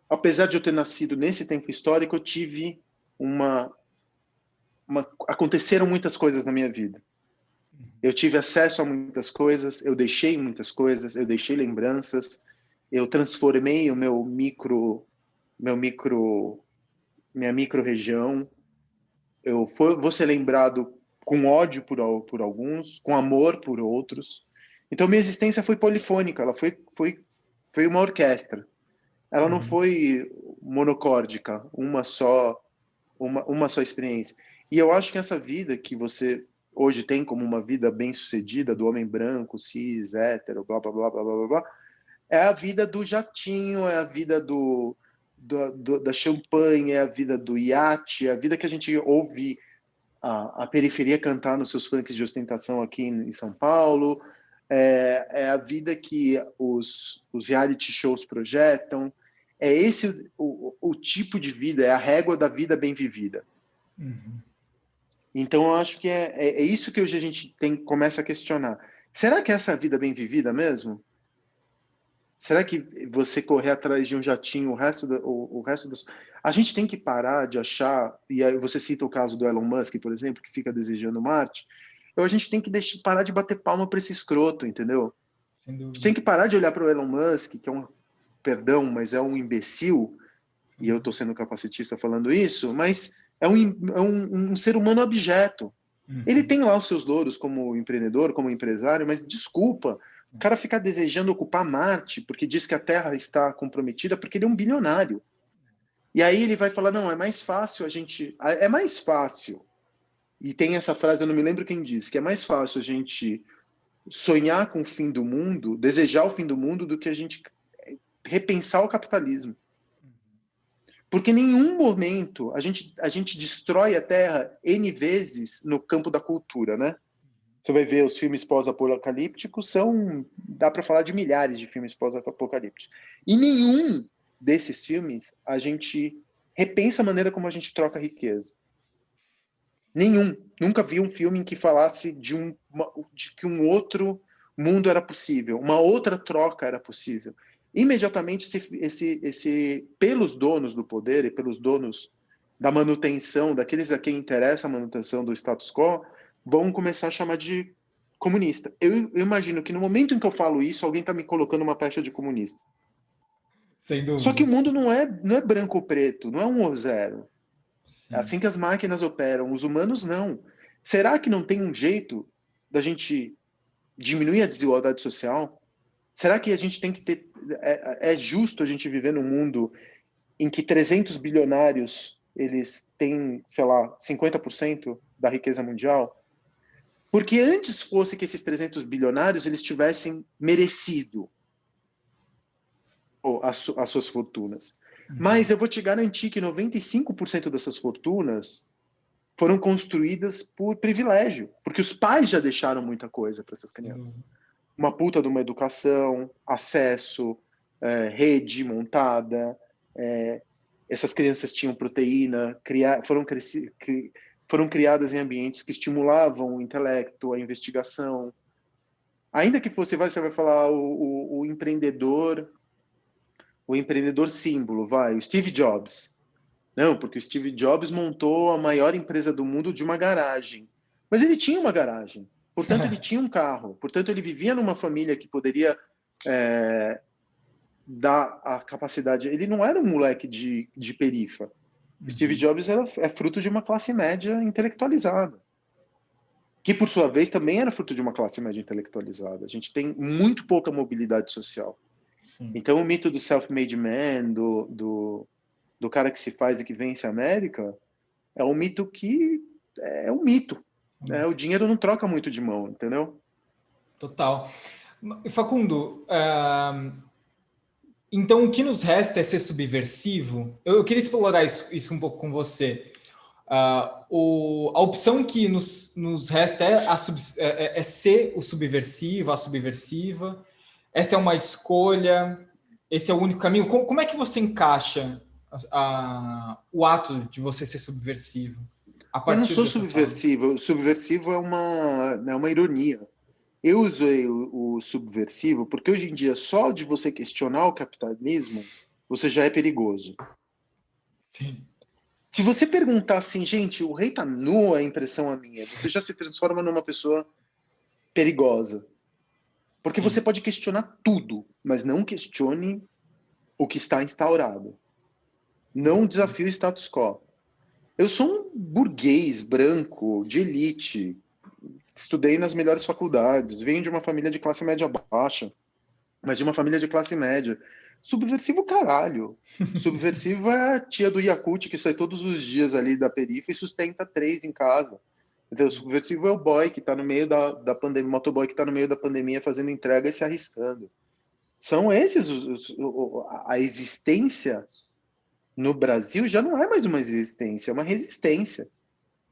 [SPEAKER 3] apesar de eu ter nascido nesse tempo histórico, eu tive aconteceram muitas coisas na minha vida. Eu tive acesso a muitas coisas, eu deixei muitas coisas, eu deixei lembranças, eu transformei o minha micro-região. Vou ser lembrado com ódio por alguns, com amor por outros. Então, minha existência foi polifônica, ela foi uma orquestra. Ela não foi monocórdica, uma só experiência. E eu acho que essa vida que você hoje tem como uma vida bem-sucedida, do homem branco, cis, hétero, blá, blá, blá, blá, blá, blá, é a vida do jatinho, é a vida da champanhe, é a vida do iate, é a vida que a gente ouve a periferia cantar nos seus funks de ostentação aqui em São Paulo, é a vida que os reality shows projetam, é esse o tipo de vida, é a régua da vida bem vivida.
[SPEAKER 1] Uhum.
[SPEAKER 3] Então, eu acho que é isso que hoje a gente começa a questionar. Será que essa é a vida bem vivida mesmo? Será que você correr atrás de um jatinho o resto das... A gente tem que parar de achar, e aí você cita o caso do Elon Musk, por exemplo, que fica desejando Marte, a gente tem que parar de bater palma para esse escroto, entendeu?
[SPEAKER 1] Sem
[SPEAKER 3] A gente
[SPEAKER 1] dúvida.
[SPEAKER 3] tem que parar de olhar para o Elon Musk, que é mas é um imbecil, e eu estou sendo capacitista falando isso, mas é um ser humano abjeto. Ele tem lá os seus louros como empreendedor, como empresário, mas desculpa, o cara ficar desejando ocupar Marte porque diz que a Terra está comprometida porque ele é um bilionário. E aí ele vai falar, não, é mais fácil É mais fácil. E tem essa frase, eu não me lembro quem disse, que é mais fácil a gente sonhar com o fim do mundo, desejar o fim do mundo, do que a gente repensar o capitalismo. Porque em nenhum momento a gente destrói a Terra N vezes no campo da cultura, né? Você vai ver os filmes pós-apocalípticos, dá para falar de milhares de filmes pós-apocalípticos. E nenhum desses filmes a gente repensa a maneira como a gente troca riqueza. Nenhum. Nunca vi um filme em que falasse de que um outro mundo era possível, uma outra troca era possível. Imediatamente, pelos donos do poder e pelos donos da manutenção, daqueles a quem interessa a manutenção do status quo, vão começar a chamar de comunista. Eu imagino que no momento em que eu falo isso, alguém está me colocando uma pecha de comunista.
[SPEAKER 1] Sem dúvida.
[SPEAKER 3] Só que o mundo não é branco ou preto, não é 1 ou 0. É assim que as máquinas operam, os humanos não. Será que não tem um jeito da gente diminuir a desigualdade social? Será que a gente tem que ter... É justo a gente viver num mundo em que 300 bilionários eles têm, sei lá, 50% da riqueza mundial? Porque antes fosse que esses 300 bilionários eles tivessem merecido as suas fortunas. Mas eu vou te garantir que 95% dessas fortunas foram construídas por privilégio, porque os pais já deixaram muita coisa para essas crianças. Uma puta de uma educação, acesso, rede montada, essas crianças tinham proteína, foram criadas em ambientes que estimulavam o intelecto, a investigação. Ainda que você vai falar o empreendedor símbolo, o Steve Jobs. Não, porque o Steve Jobs montou a maior empresa do mundo de uma garagem. Mas ele tinha uma garagem, portanto ele tinha um carro, portanto ele vivia numa família que poderia dar a capacidade. Ele não era um moleque de perifa. Steve Jobs é fruto de uma classe média intelectualizada, que por sua vez também era fruto de uma classe média intelectualizada. A gente tem muito pouca mobilidade social. Sim. Então o mito do self-made man, do cara que se faz e que vence a América, é um mito que é um mito. O dinheiro não troca muito de mão, entendeu?
[SPEAKER 1] Total. Facundo, então o que nos resta é ser subversivo? Eu queria explorar isso um pouco com você. A opção que nos resta é ser o subversivo, a subversiva. Essa é uma escolha, esse é o único caminho. Como é que você encaixa o ato de você ser subversivo?
[SPEAKER 3] Eu não sou subversivo. O subversivo é uma ironia. Eu usei o subversivo porque hoje em dia, só de você questionar o capitalismo, você já é perigoso.
[SPEAKER 1] Sim.
[SPEAKER 3] Se você perguntar assim, gente, o rei tá nu, a impressão é minha, você já se transforma numa pessoa perigosa. Porque você pode questionar tudo, mas não questione o que está instaurado. Não desafie o status quo. Eu sou um burguês branco, de elite, estudei nas melhores faculdades, venho de uma família de classe média baixa, mas de uma família de classe média. Subversivo, caralho. Subversivo é a tia do Yakult que sai todos os dias ali da perifa e sustenta 3 em casa. Então, o subversivo é o boy que está no meio da pandemia, o motoboy que está no meio da pandemia fazendo entrega e se arriscando. São esses a existência no Brasil já não é mais uma existência, é uma resistência.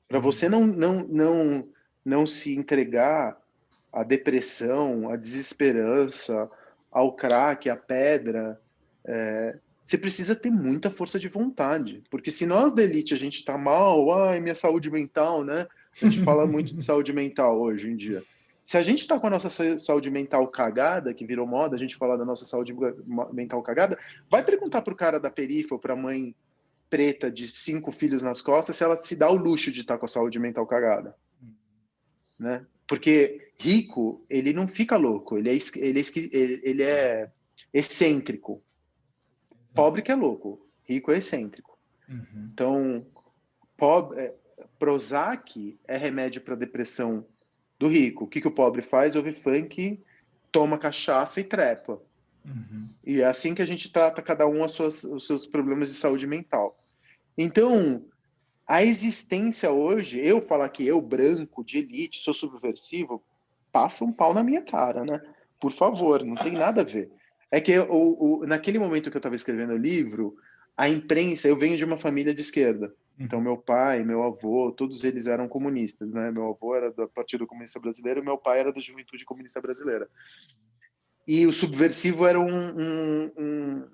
[SPEAKER 3] Para você não se entregar à depressão, à desesperança, ao crack, à pedra, você precisa ter muita força de vontade. Porque se nós da elite a gente está mal, minha saúde mental, né? A gente fala muito de saúde mental hoje em dia. Se a gente está com a nossa saúde mental cagada, que virou moda, a gente falar da nossa saúde mental cagada, vai perguntar para o cara da perifa ou para a mãe preta de 5 filhos nas costas se ela se dá o luxo de estar com a saúde mental cagada. Né? Porque rico, ele não fica louco, ele é excêntrico. Pobre que é louco, rico é excêntrico. Então, Prozac é remédio para depressão do rico. O que o pobre faz? Ouve funk, toma cachaça e trepa. E é assim que a gente trata cada um os seus problemas de saúde mental. Então, a existência hoje, eu falar que eu, branco, de elite, sou subversivo, passa um pau na minha cara, né? Por favor, não tem nada a ver. É que naquele momento que eu estava escrevendo o livro, a imprensa, eu venho de uma família de esquerda. Então, meu pai, meu avô, todos eles eram comunistas, né? Meu avô era do Partido Comunista Brasileiro e meu pai era da Juventude Comunista Brasileira. E o subversivo era um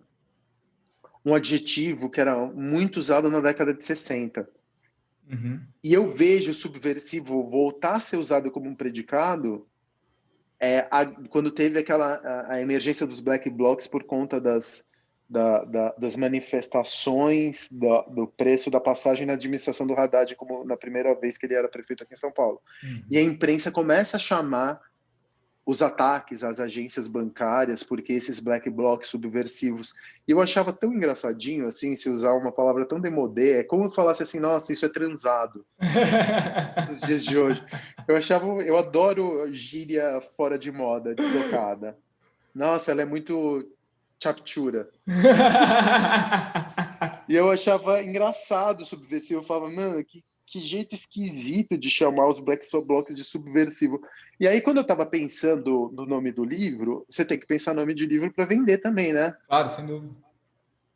[SPEAKER 3] adjetivo que era muito usado na década de 60. E eu vejo o subversivo voltar a ser usado como um predicado quando teve a emergência dos black blocs por conta das manifestações do preço da passagem na administração do Haddad, como na primeira vez que ele era prefeito aqui em São Paulo. E a imprensa começa a chamar os ataques às agências bancárias, porque esses black blocs subversivos. E eu achava tão engraçadinho, assim, se usar uma palavra tão demodé, é como eu falasse assim, nossa, isso é transado, nos dias de hoje. Eu adoro gíria fora de moda, deslocada. Nossa, ela é muito chapchura. E eu achava engraçado subversivo, eu falava, mano, que jeito esquisito de chamar os black blocs de subversivo. E aí, quando eu estava pensando no nome do livro, você tem que pensar no nome de livro para vender também, né?
[SPEAKER 1] Claro, sem dúvida.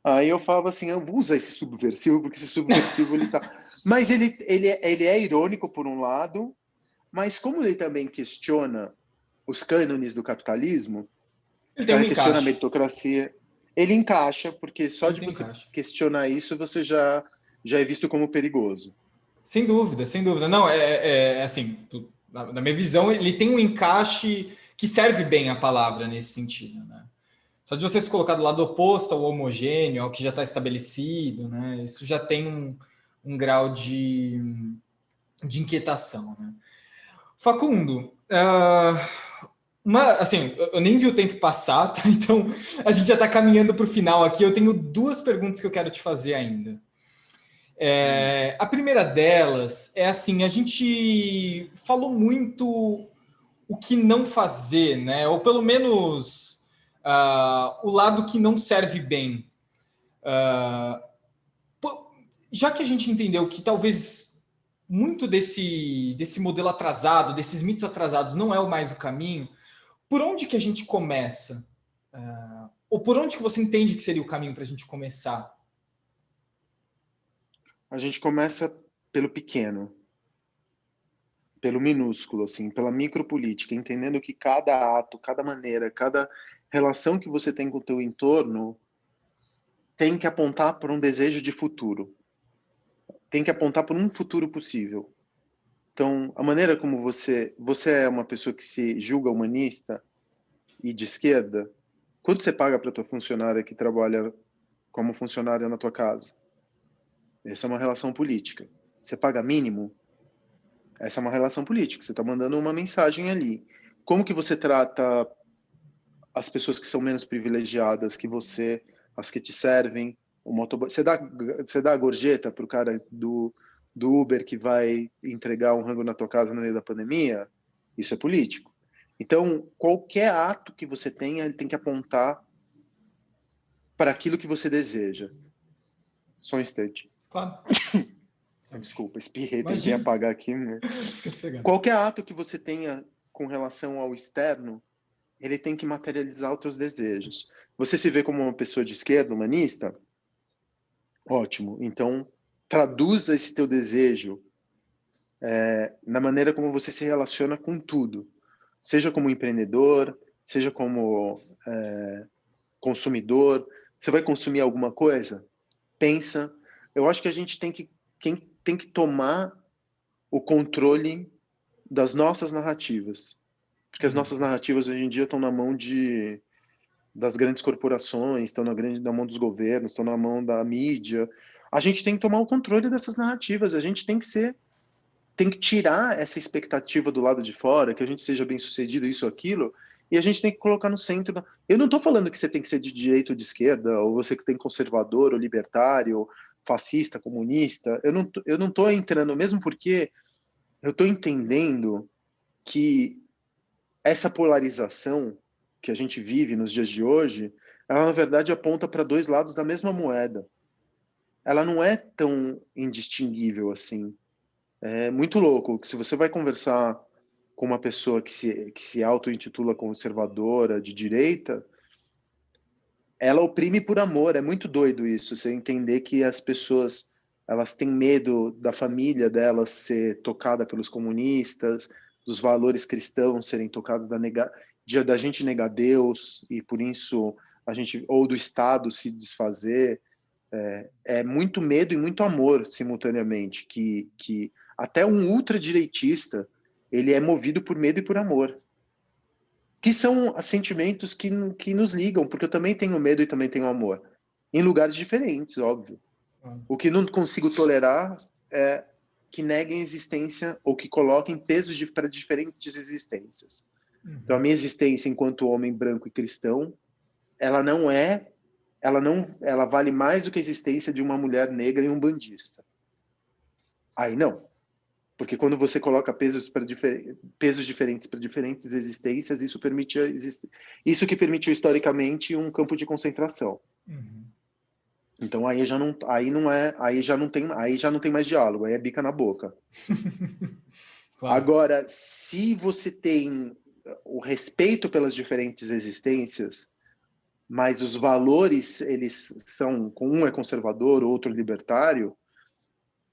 [SPEAKER 3] Aí eu falava assim, usa esse subversivo, porque esse subversivo ele tá... Mas ele é irônico por um lado, mas como ele também questiona os cânones do capitalismo,
[SPEAKER 1] Ele tem um
[SPEAKER 3] questiona a
[SPEAKER 1] encaixe.
[SPEAKER 3] meritocracia, ele encaixa, porque só
[SPEAKER 1] Ele
[SPEAKER 3] de
[SPEAKER 1] tem
[SPEAKER 3] você
[SPEAKER 1] encaixe.
[SPEAKER 3] questionar isso, você já é visto como perigoso.
[SPEAKER 1] Sem dúvida, sem dúvida. Não, assim, na minha visão, ele tem um encaixe que serve bem a palavra nesse sentido, né? Só de você se colocar do lado oposto ao homogêneo, ao que já está estabelecido, né? Isso já tem um grau de inquietação, né? Facundo, assim, eu nem vi o tempo passar, tá? Então a gente já está caminhando para o final aqui. Eu tenho duas perguntas que eu quero te fazer ainda. A primeira delas é assim, a gente falou muito o que não fazer, né? Ou pelo menos o lado que não serve bem. Já que a gente entendeu que talvez muito desse modelo atrasado, desses mitos atrasados, não é mais o caminho, por onde que a gente começa? Ou por onde que você entende que seria o caminho para a gente começar?
[SPEAKER 3] A gente começa pelo pequeno, pelo minúsculo, assim, pela micropolítica, entendendo que cada ato, cada maneira, cada relação que você tem com o teu entorno tem que apontar para um desejo de futuro, tem que apontar para um futuro possível. Então, a maneira como você é uma pessoa que se julga humanista e de esquerda, quanto você paga para tua funcionária que trabalha como funcionária na tua casa? Essa é uma relação política. Você paga mínimo? Essa é uma relação política. Você está mandando uma mensagem ali. Como que você trata as pessoas que são menos privilegiadas que você, as que te servem? Você dá a gorjeta para o cara do Uber que vai entregar um rango na tua casa no meio da pandemia? Isso é político. Então, qualquer ato que você tenha, ele tem que apontar para aquilo que você deseja. Só um instante.
[SPEAKER 1] Claro.
[SPEAKER 3] Desculpa, espirrei, tentei
[SPEAKER 1] Imagina.
[SPEAKER 3] apagar aqui. Né?
[SPEAKER 1] Fica sossegado.
[SPEAKER 3] Qualquer ato que você tenha com relação ao externo, ele tem que materializar os teus desejos. Você se vê como uma pessoa de esquerda, humanista? Ótimo. Então, traduza esse teu desejo na maneira como você se relaciona com tudo. Seja como empreendedor, seja como consumidor. Você vai consumir alguma coisa? Pensa. Eu acho que a gente quem tem que tomar o controle das nossas narrativas. Porque as nossas narrativas hoje em dia estão na mão das grandes corporações, estão na mão dos governos, estão na mão da mídia. A gente tem que tomar o controle dessas narrativas, a gente tem que tirar essa expectativa do lado de fora, que a gente seja bem sucedido, isso ou aquilo, e a gente tem que colocar no centro. Eu não estou falando que você tem que ser de direita ou de esquerda, ou você que tem conservador ou libertário, ou fascista, comunista. Eu não estou entrando, mesmo porque eu estou entendendo que essa polarização que a gente vive nos dias de hoje, ela na verdade aponta para dois lados da mesma moeda. Ela não é tão indistinguível assim. É muito louco que se você vai conversar com uma pessoa que se auto-intitula conservadora, de direita, ela oprime por amor. É muito doido isso, você entender que as pessoas elas têm medo da família delas ser tocada pelos comunistas, dos valores cristãos serem tocados da gente negar Deus e por isso a gente ou do Estado se desfazer. É muito medo e muito amor simultaneamente que até um ultradireitista ele é movido por medo e por amor, que são sentimentos que nos ligam, porque eu também tenho medo e também tenho amor, em lugares diferentes, óbvio. O que não consigo tolerar é que neguem existência ou que coloquem pesos para diferentes existências. Então, a minha existência enquanto homem branco e cristão, ela vale mais do que a existência de uma mulher negra e um bandista. Aí não. Porque quando você coloca pesos diferentes para diferentes existências, isso que permitiu historicamente um campo de concentração. Então aí já não tem mais diálogo, aí é bica na boca.
[SPEAKER 1] Claro.
[SPEAKER 3] Agora, se você tem o respeito pelas diferentes existências, mas os valores, eles são, um é conservador, o outro libertário,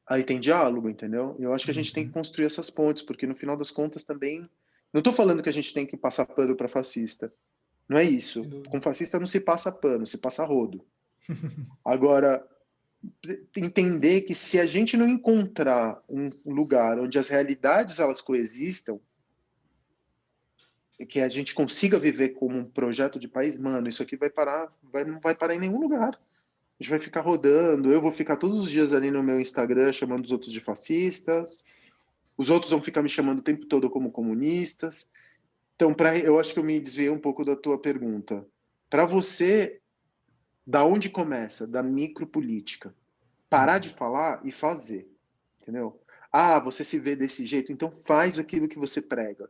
[SPEAKER 3] aí tem diálogo, entendeu? Eu acho que a gente tem que construir essas pontes, porque no final das contas também, não estou falando que a gente tem que passar pano para fascista, não é isso. Com fascista não se passa pano, se passa rodo. Agora, entender que se a gente não encontrar um lugar onde as realidades elas coexistam, que a gente consiga viver como um projeto de país, mano, isso aqui não vai parar em nenhum lugar. A gente vai ficar rodando, eu vou ficar todos os dias ali no meu Instagram chamando os outros de fascistas, os outros vão ficar me chamando o tempo todo como comunistas. Então, eu acho que eu me desviei um pouco da tua pergunta. Para você, da onde começa? Da micropolítica. Parar de falar e fazer, entendeu? Ah, você se vê desse jeito, então faz aquilo que você prega.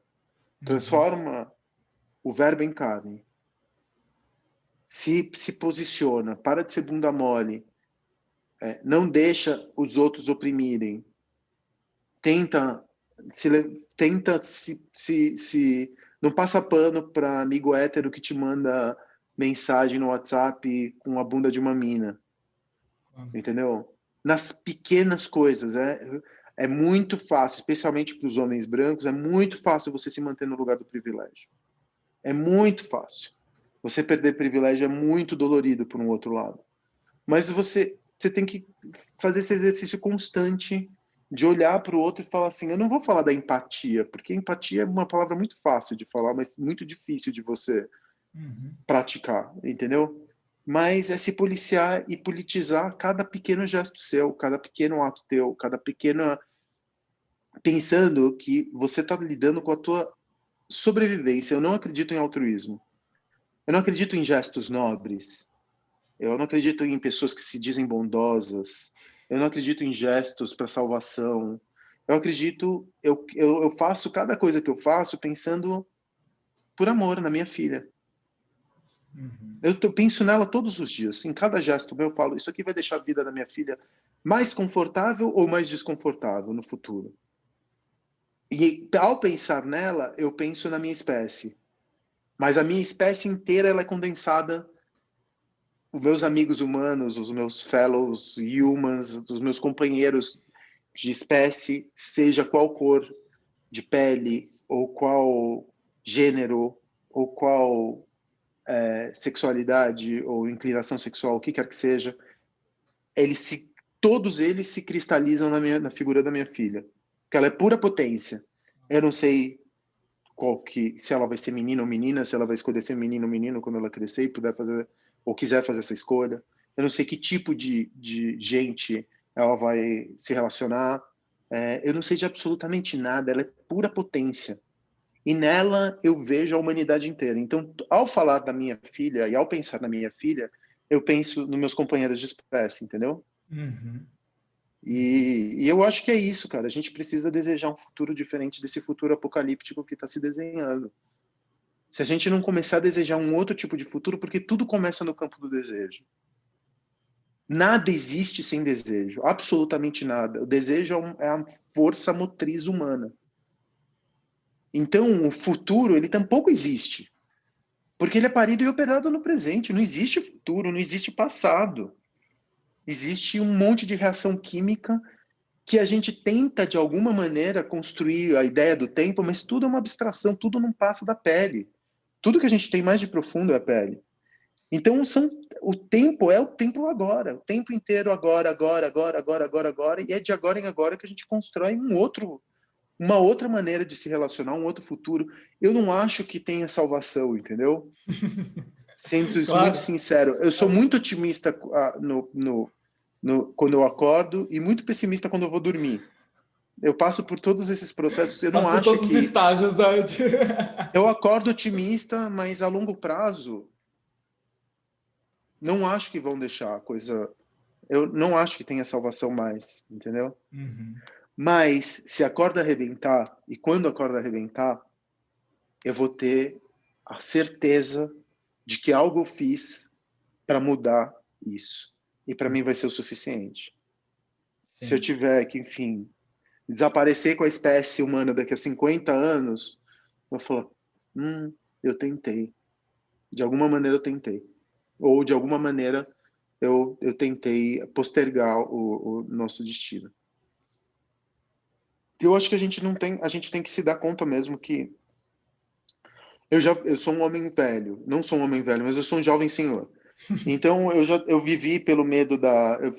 [SPEAKER 3] Transforma o verbo em carne. Se posiciona, para de ser bunda mole. Não deixa os outros oprimirem. Tenta não passa pano para amigo hétero que te manda mensagem no WhatsApp com a bunda de uma mina. Entendeu? Nas pequenas coisas. É muito fácil, especialmente para os homens brancos, é muito fácil você se manter no lugar do privilégio. É muito fácil. Você perder privilégio é muito dolorido por um outro lado. Mas você tem que fazer esse exercício constante de olhar para o outro e falar assim, eu não vou falar da empatia, porque empatia é uma palavra muito fácil de falar, mas muito difícil de você praticar, entendeu? Mas é se policiar e politizar cada pequeno gesto seu, cada pequeno ato teu, cada pequena... Pensando que você está lidando com a tua sobrevivência. Eu não acredito em altruísmo. Eu não acredito em gestos nobres. Eu não acredito em pessoas que se dizem bondosas. Eu não acredito em gestos para salvação. Eu acredito, eu faço cada coisa que eu faço pensando por amor na minha filha. Eu penso nela todos os dias. Em cada gesto meu, eu falo, isso aqui vai deixar a vida da minha filha mais confortável ou mais desconfortável no futuro? E ao pensar nela, eu penso na minha espécie. Mas a minha espécie inteira ela é condensada. Os meus amigos humanos, os meus fellows humans, os meus companheiros de espécie, seja qual cor de pele, ou qual gênero, ou qual sexualidade, ou inclinação sexual, o que quer que seja, todos eles se cristalizam na figura da minha filha. Porque ela é pura potência. Eu não sei se ela vai ser menino ou menina, se ela vai escolher ser menino ou menino quando ela crescer e puder fazer, ou quiser fazer essa escolha. Eu não sei que tipo de gente ela vai se relacionar. Eu não sei de absolutamente nada. Ela é pura potência. E nela eu vejo a humanidade inteira. Então, ao falar da minha filha e ao pensar na minha filha, eu penso nos meus companheiros de espécie, entendeu? E eu acho que é isso, cara. A gente precisa desejar um futuro diferente desse futuro apocalíptico que está se desenhando. Se a gente não começar a desejar um outro tipo de futuro, porque tudo começa no campo do desejo. Nada existe sem desejo, absolutamente nada. O desejo é a força motriz humana. Então, o futuro, ele tampouco existe. Porque ele é parido e operado no presente. Não existe futuro, não existe passado. Existe um monte de reação química que a gente tenta, de alguma maneira, construir a ideia do tempo, mas tudo é uma abstração, tudo não passa da pele. Tudo que a gente tem mais de profundo é a pele. Então, o tempo é o tempo agora. O tempo inteiro agora, agora, agora, agora, agora, agora. E é de agora em agora que a gente constrói uma outra maneira de se relacionar, um outro futuro. Eu não acho que tenha salvação, entendeu? Sendo
[SPEAKER 1] Claro.
[SPEAKER 3] muito sincero. Eu sou muito otimista quando eu acordo e muito pessimista quando eu vou dormir. Eu passo por todos esses processos. Eu não
[SPEAKER 1] Passa por
[SPEAKER 3] acho
[SPEAKER 1] todos os estágios da...
[SPEAKER 3] Eu acordo otimista, mas a longo prazo não acho que vão deixar a coisa... Eu não acho que tenha salvação mais, entendeu? Mas se a corda arrebentar, e quando a corda arrebentar, eu vou ter a certeza de que algo eu fiz para mudar isso. E para mim vai ser o suficiente.
[SPEAKER 1] Sim.
[SPEAKER 3] Se eu tiver que, enfim, desaparecer com a espécie humana daqui a 50 anos, eu vou falar, eu tentei. De alguma maneira eu tentei. ou de alguma maneira eu tentei postergar o nosso destino. Eu acho que a gente tem que se dar conta mesmo que eu sou um homem velho, não sou um homem velho, mas eu sou um jovem senhor. Então eu vivi pelo medo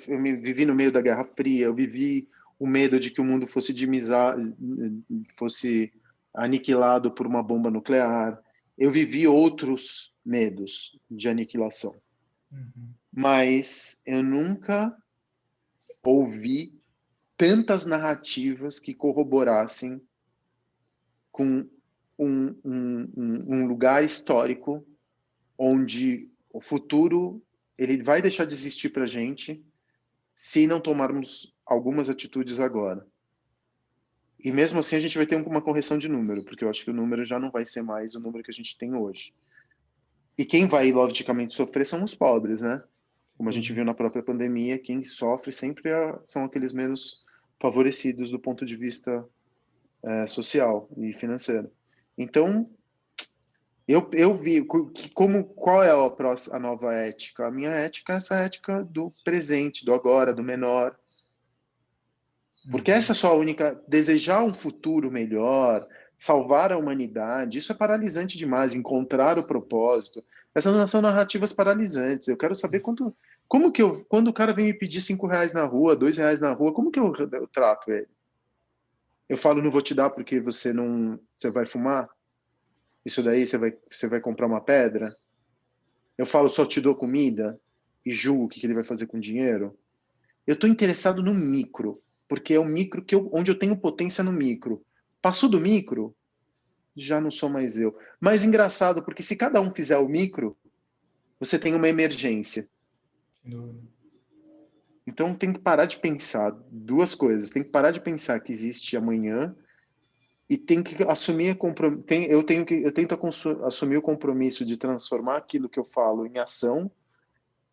[SPEAKER 3] eu me vivi no meio da Guerra Fria, eu vivi o medo de que o mundo fosse aniquilado por uma bomba nuclear. Eu vivi outros medos de aniquilação.
[SPEAKER 1] Uhum.
[SPEAKER 3] Mas eu nunca ouvi tantas narrativas que corroborassem com um lugar histórico onde o futuro ele vai deixar de existir para a gente se não tomarmos algumas atitudes agora. E mesmo assim a gente vai ter uma correção de número, porque eu acho que o número já não vai ser mais o número que a gente tem hoje. E quem vai, logicamente, sofrer são os pobres, né? Como a gente viu na própria pandemia, quem sofre sempre são aqueles menos favorecidos do ponto de vista social e financeiro. Então, eu vi qual é a nova ética. A minha ética é essa ética do presente, do agora, do menor. Porque essa é só a única... Desejar um futuro melhor, salvar a humanidade, isso é paralisante demais. Encontrar o propósito. Essas não são narrativas paralisantes. Eu quero saber quando o cara vem me pedir R$5 na rua, R$2 na rua, como que eu trato ele? Eu falo, não vou te dar porque você vai fumar? Isso daí você vai comprar uma pedra? Eu falo, só te dou comida e julgo o que ele vai fazer com o dinheiro? Eu estou interessado no micro, porque é o micro onde eu tenho potência no micro. Passou do micro, já não sou mais eu. Mas engraçado, porque se cada um fizer o micro, você tem uma emergência. Então tem que parar de pensar duas coisas. Tem que parar de pensar que existe amanhã e tem que assumir eu tento assumir o compromisso de transformar aquilo que eu falo em ação.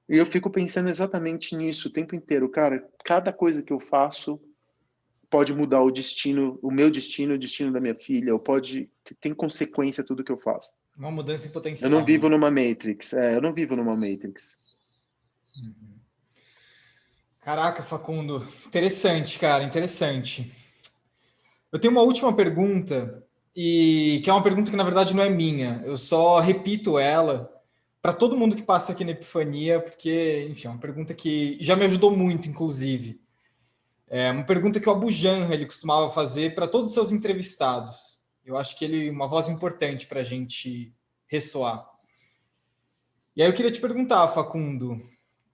[SPEAKER 3] E eu fico pensando exatamente nisso o tempo inteiro. Cara, cada coisa que eu faço pode mudar o destino, o meu destino, o destino da minha filha, tem consequência tudo que eu faço.
[SPEAKER 1] Uma mudança em
[SPEAKER 3] Eu não
[SPEAKER 1] potencial,
[SPEAKER 3] vivo
[SPEAKER 1] né?
[SPEAKER 3] numa Matrix. Eu não vivo numa Matrix.
[SPEAKER 1] Caraca, Facundo, interessante, cara, interessante. Eu tenho uma última pergunta, e que é uma pergunta que na verdade não é minha. Eu só repito ela para todo mundo que passa aqui na Epifania, porque, enfim, é uma pergunta que já me ajudou muito, inclusive. É uma pergunta que o Abu Janra ele costumava fazer para todos os seus entrevistados. Eu acho que ele é uma voz importante para a gente ressoar. E aí eu queria te perguntar, Facundo, o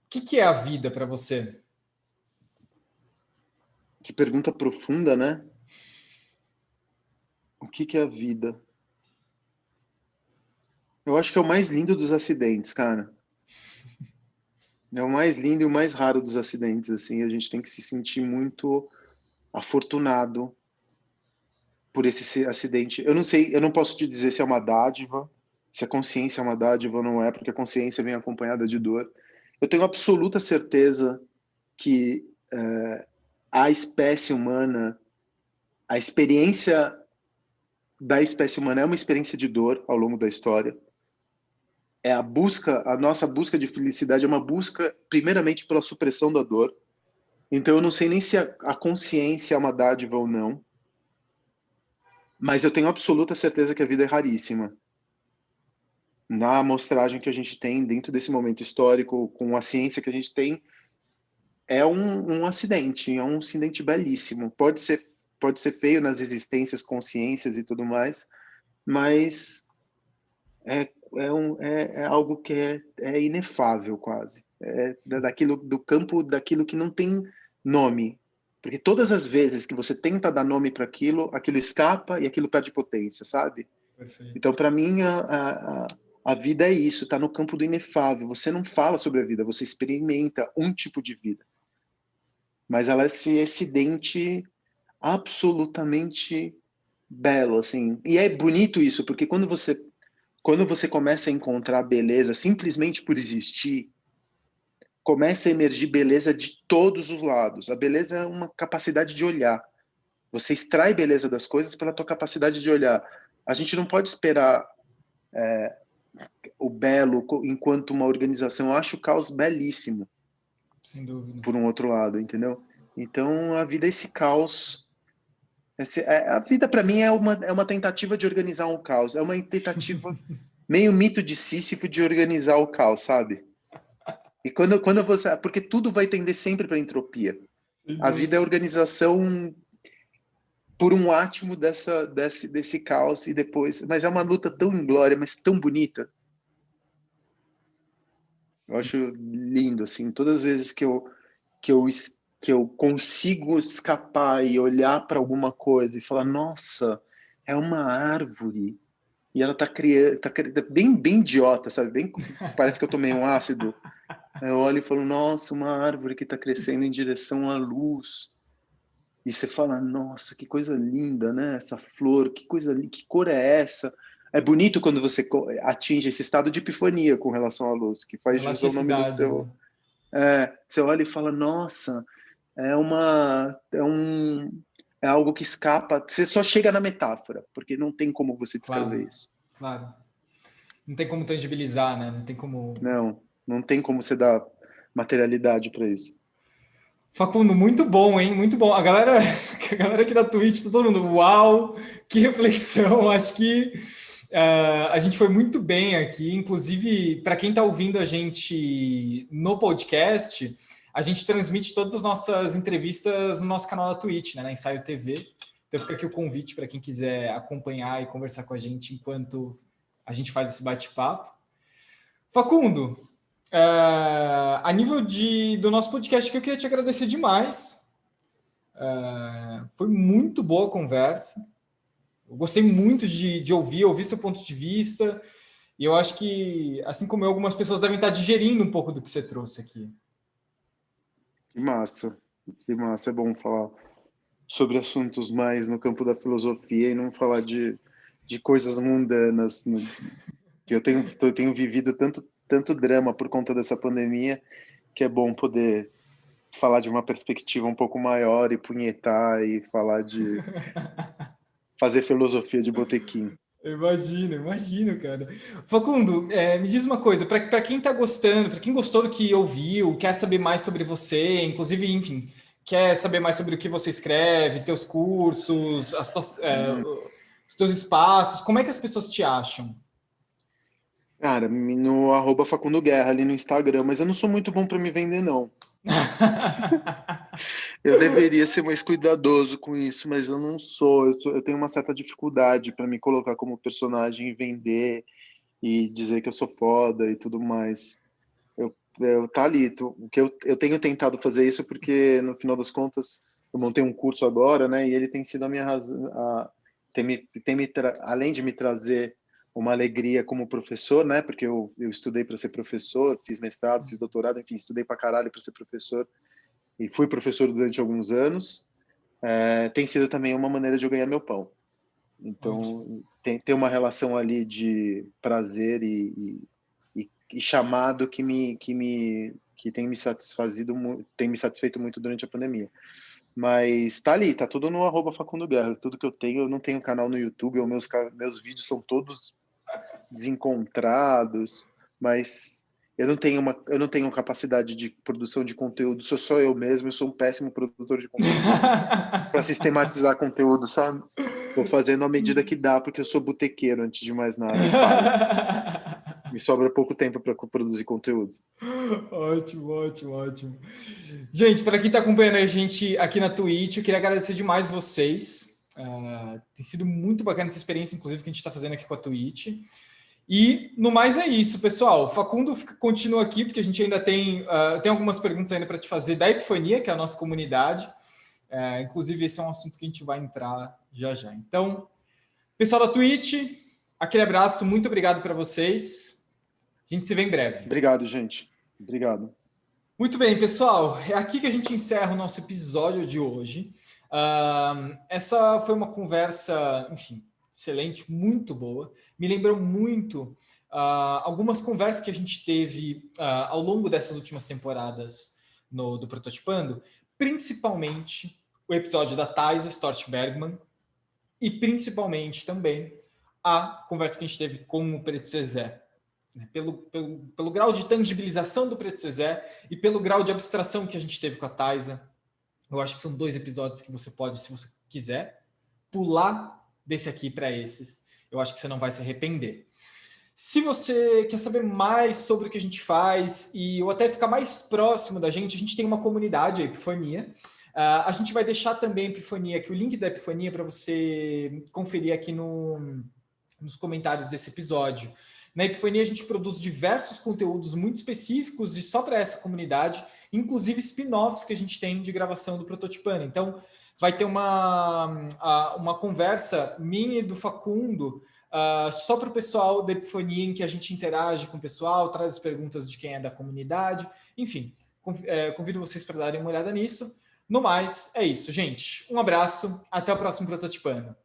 [SPEAKER 1] que é a vida para você?
[SPEAKER 3] Que pergunta profunda, né? O que é a vida? Eu acho que é o mais lindo dos acidentes, cara. É o mais lindo e o mais raro dos acidentes, assim. A gente tem que se sentir muito afortunado por esse acidente. Eu não sei, eu não posso te dizer se é uma dádiva, se a consciência é uma dádiva ou não é, porque a consciência vem acompanhada de dor. Eu tenho absoluta certeza que a espécie humana, a experiência da espécie humana é uma experiência de dor ao longo da história. A nossa busca de felicidade é uma busca primeiramente pela supressão da dor. Então eu não sei nem se a consciência é uma dádiva ou não, mas eu tenho absoluta certeza que a vida é raríssima. Na amostragem que a gente tem dentro desse momento histórico, com a ciência que a gente tem, é um acidente belíssimo. Pode ser feio nas existências, consciências e tudo mais, mas é algo que é inefável quase. Do campo daquilo que não tem nome. Porque todas as vezes que você tenta dar nome para aquilo escapa e aquilo perde potência, sabe?
[SPEAKER 1] Perfeito.
[SPEAKER 3] Então, para mim, a vida é isso, está no campo do inefável. Você não fala sobre a vida, você experimenta um tipo de vida. Mas ela é esse acidente absolutamente belo, assim. E é bonito isso, porque quando você começa a encontrar beleza simplesmente por existir, começa a emergir beleza de todos os lados. A beleza é uma capacidade de olhar. Você extrai beleza das coisas pela tua capacidade de olhar. A gente não pode esperar o belo enquanto uma organização. Eu acho o caos belíssimo.
[SPEAKER 1] Sem dúvida.
[SPEAKER 3] Por um outro lado, entendeu? Então, a vida é esse caos. A vida, para mim, é uma tentativa de organizar um caos. É uma tentativa, meio mito de Sísifo, de organizar o caos, sabe? E quando você... Porque tudo vai tender sempre para entropia. A vida é organização por um átimo desse caos e depois... Mas é uma luta tão inglória, mas tão bonita. Eu acho lindo, assim. Todas as vezes que eu consigo escapar e olhar para alguma coisa e falar, nossa, é uma árvore. E ela tá criando, bem idiota, sabe? Parece que eu tomei um ácido. Eu olho e falo, nossa, uma árvore que está crescendo em direção à luz. E você fala, nossa, que coisa linda, né? Essa flor, que coisa linda, que cor é essa? É bonito quando você atinge esse estado de epifania com relação à luz, que faz jus ao nome do teu...
[SPEAKER 1] Né?
[SPEAKER 3] Você olha e fala, nossa, é algo que escapa. Você só chega na metáfora, porque não tem como você descrever isso.
[SPEAKER 1] Claro. Não tem como tangibilizar, né? Não tem como...
[SPEAKER 3] Não tem como você dar materialidade para isso.
[SPEAKER 1] Facundo, muito bom, hein? Muito bom. A galera aqui da Twitch, tá todo mundo, uau, que reflexão. Acho que a gente foi muito bem aqui. Inclusive, para quem está ouvindo a gente no podcast, a gente transmite todas as nossas entrevistas no nosso canal da Twitch, né, na Ensaio TV. Então fica aqui o convite para quem quiser acompanhar e conversar com a gente enquanto a gente faz esse bate-papo. Facundo, a nível do nosso podcast, que eu queria te agradecer demais. Foi muito boa a conversa. Eu gostei muito de ouvir seu ponto de vista. E eu acho que, assim como eu, algumas pessoas devem estar digerindo um pouco do que você trouxe aqui.
[SPEAKER 3] Que massa. É bom falar sobre assuntos mais no campo da filosofia e não falar de coisas mundanas. Eu tenho vivido tanto drama por conta dessa pandemia, que é bom poder falar de uma perspectiva um pouco maior e punhetar e falar de fazer filosofia de botequim.
[SPEAKER 1] Imagino, cara. Facundo, me diz uma coisa, para quem está gostando, para quem gostou do que ouviu, quer saber mais sobre você, inclusive, enfim, quer saber mais sobre o que você escreve, teus cursos, os teus espaços, como é que as pessoas te acham?
[SPEAKER 3] Cara, no @Facundo Guerra ali no Instagram, mas eu não sou muito bom para me vender, não. Eu deveria ser mais cuidadoso com isso, mas eu não sou. Eu tenho uma certa dificuldade para me colocar como personagem e vender e dizer que eu sou foda e tudo mais. Tá ali. O que eu tenho tentado fazer isso porque, no final das contas, eu montei um curso agora, né? E ele tem sido a minha razão, além de me trazer uma alegria como professor, né? Porque eu estudei para ser professor, fiz mestrado, fiz doutorado, enfim, estudei para caralho para ser professor e fui professor durante alguns anos. Tem sido também uma maneira de eu ganhar meu pão. Então, tem uma relação ali de prazer e chamado que tem me satisfeito muito durante a pandemia. Mas tá ali, tá tudo no @Facundo Guerra. Tudo que eu não tenho canal no YouTube, meus vídeos são todos desencontrados, mas eu não tenho capacidade de produção de conteúdo, sou só eu mesmo, eu sou um péssimo produtor de conteúdo para sistematizar conteúdo, sabe? Vou fazendo à medida que dá, porque eu sou botequeiro antes de mais nada. Me sobra pouco tempo para produzir conteúdo.
[SPEAKER 1] Ótimo. Gente, para quem está acompanhando a gente aqui na Twitch, eu queria agradecer demais vocês. Tem sido muito bacana essa experiência, inclusive, que a gente está fazendo aqui com a Twitch. E no mais é isso, pessoal. O Facundo continua aqui, porque a gente ainda tem algumas perguntas ainda para te fazer da Epifania, que é a nossa comunidade. Inclusive, esse é um assunto que a gente vai entrar já. Então, pessoal da Twitch, aquele abraço, muito obrigado para vocês. A gente se vê em breve.
[SPEAKER 3] Obrigado, gente. Obrigado.
[SPEAKER 1] Muito bem, pessoal. É aqui que a gente encerra o nosso episódio de hoje. Essa foi uma conversa, enfim, excelente, muito boa. Me lembrou muito algumas conversas que a gente teve ao longo dessas últimas temporadas do Prototipando, principalmente o episódio da Thais Storch Bergman e principalmente também a conversa que a gente teve com o Preto Zezé. né, pelo grau de tangibilização do Preto Zezé e pelo grau de abstração que a gente teve com a Taisa. Eu acho que são 2 episódios que você pode, se você quiser, pular desse aqui para esses. Eu acho que você não vai se arrepender. Se você quer saber mais sobre o que a gente faz ou até ficar mais próximo da gente, a gente tem uma comunidade, a Epifania. A gente vai deixar também a Epifania aqui, o link da Epifania para você conferir aqui nos comentários desse episódio. Na Epifania a gente produz diversos conteúdos muito específicos e só para essa comunidade, inclusive spin-offs que a gente tem de gravação do Prototipando. Então, vai ter uma conversa minha e do Facundo só para o pessoal da Epifania, em que a gente interage com o pessoal, traz as perguntas de quem é da comunidade. Enfim, convido vocês para darem uma olhada nisso. No mais, é isso, gente. Um abraço, até o próximo Prototipando.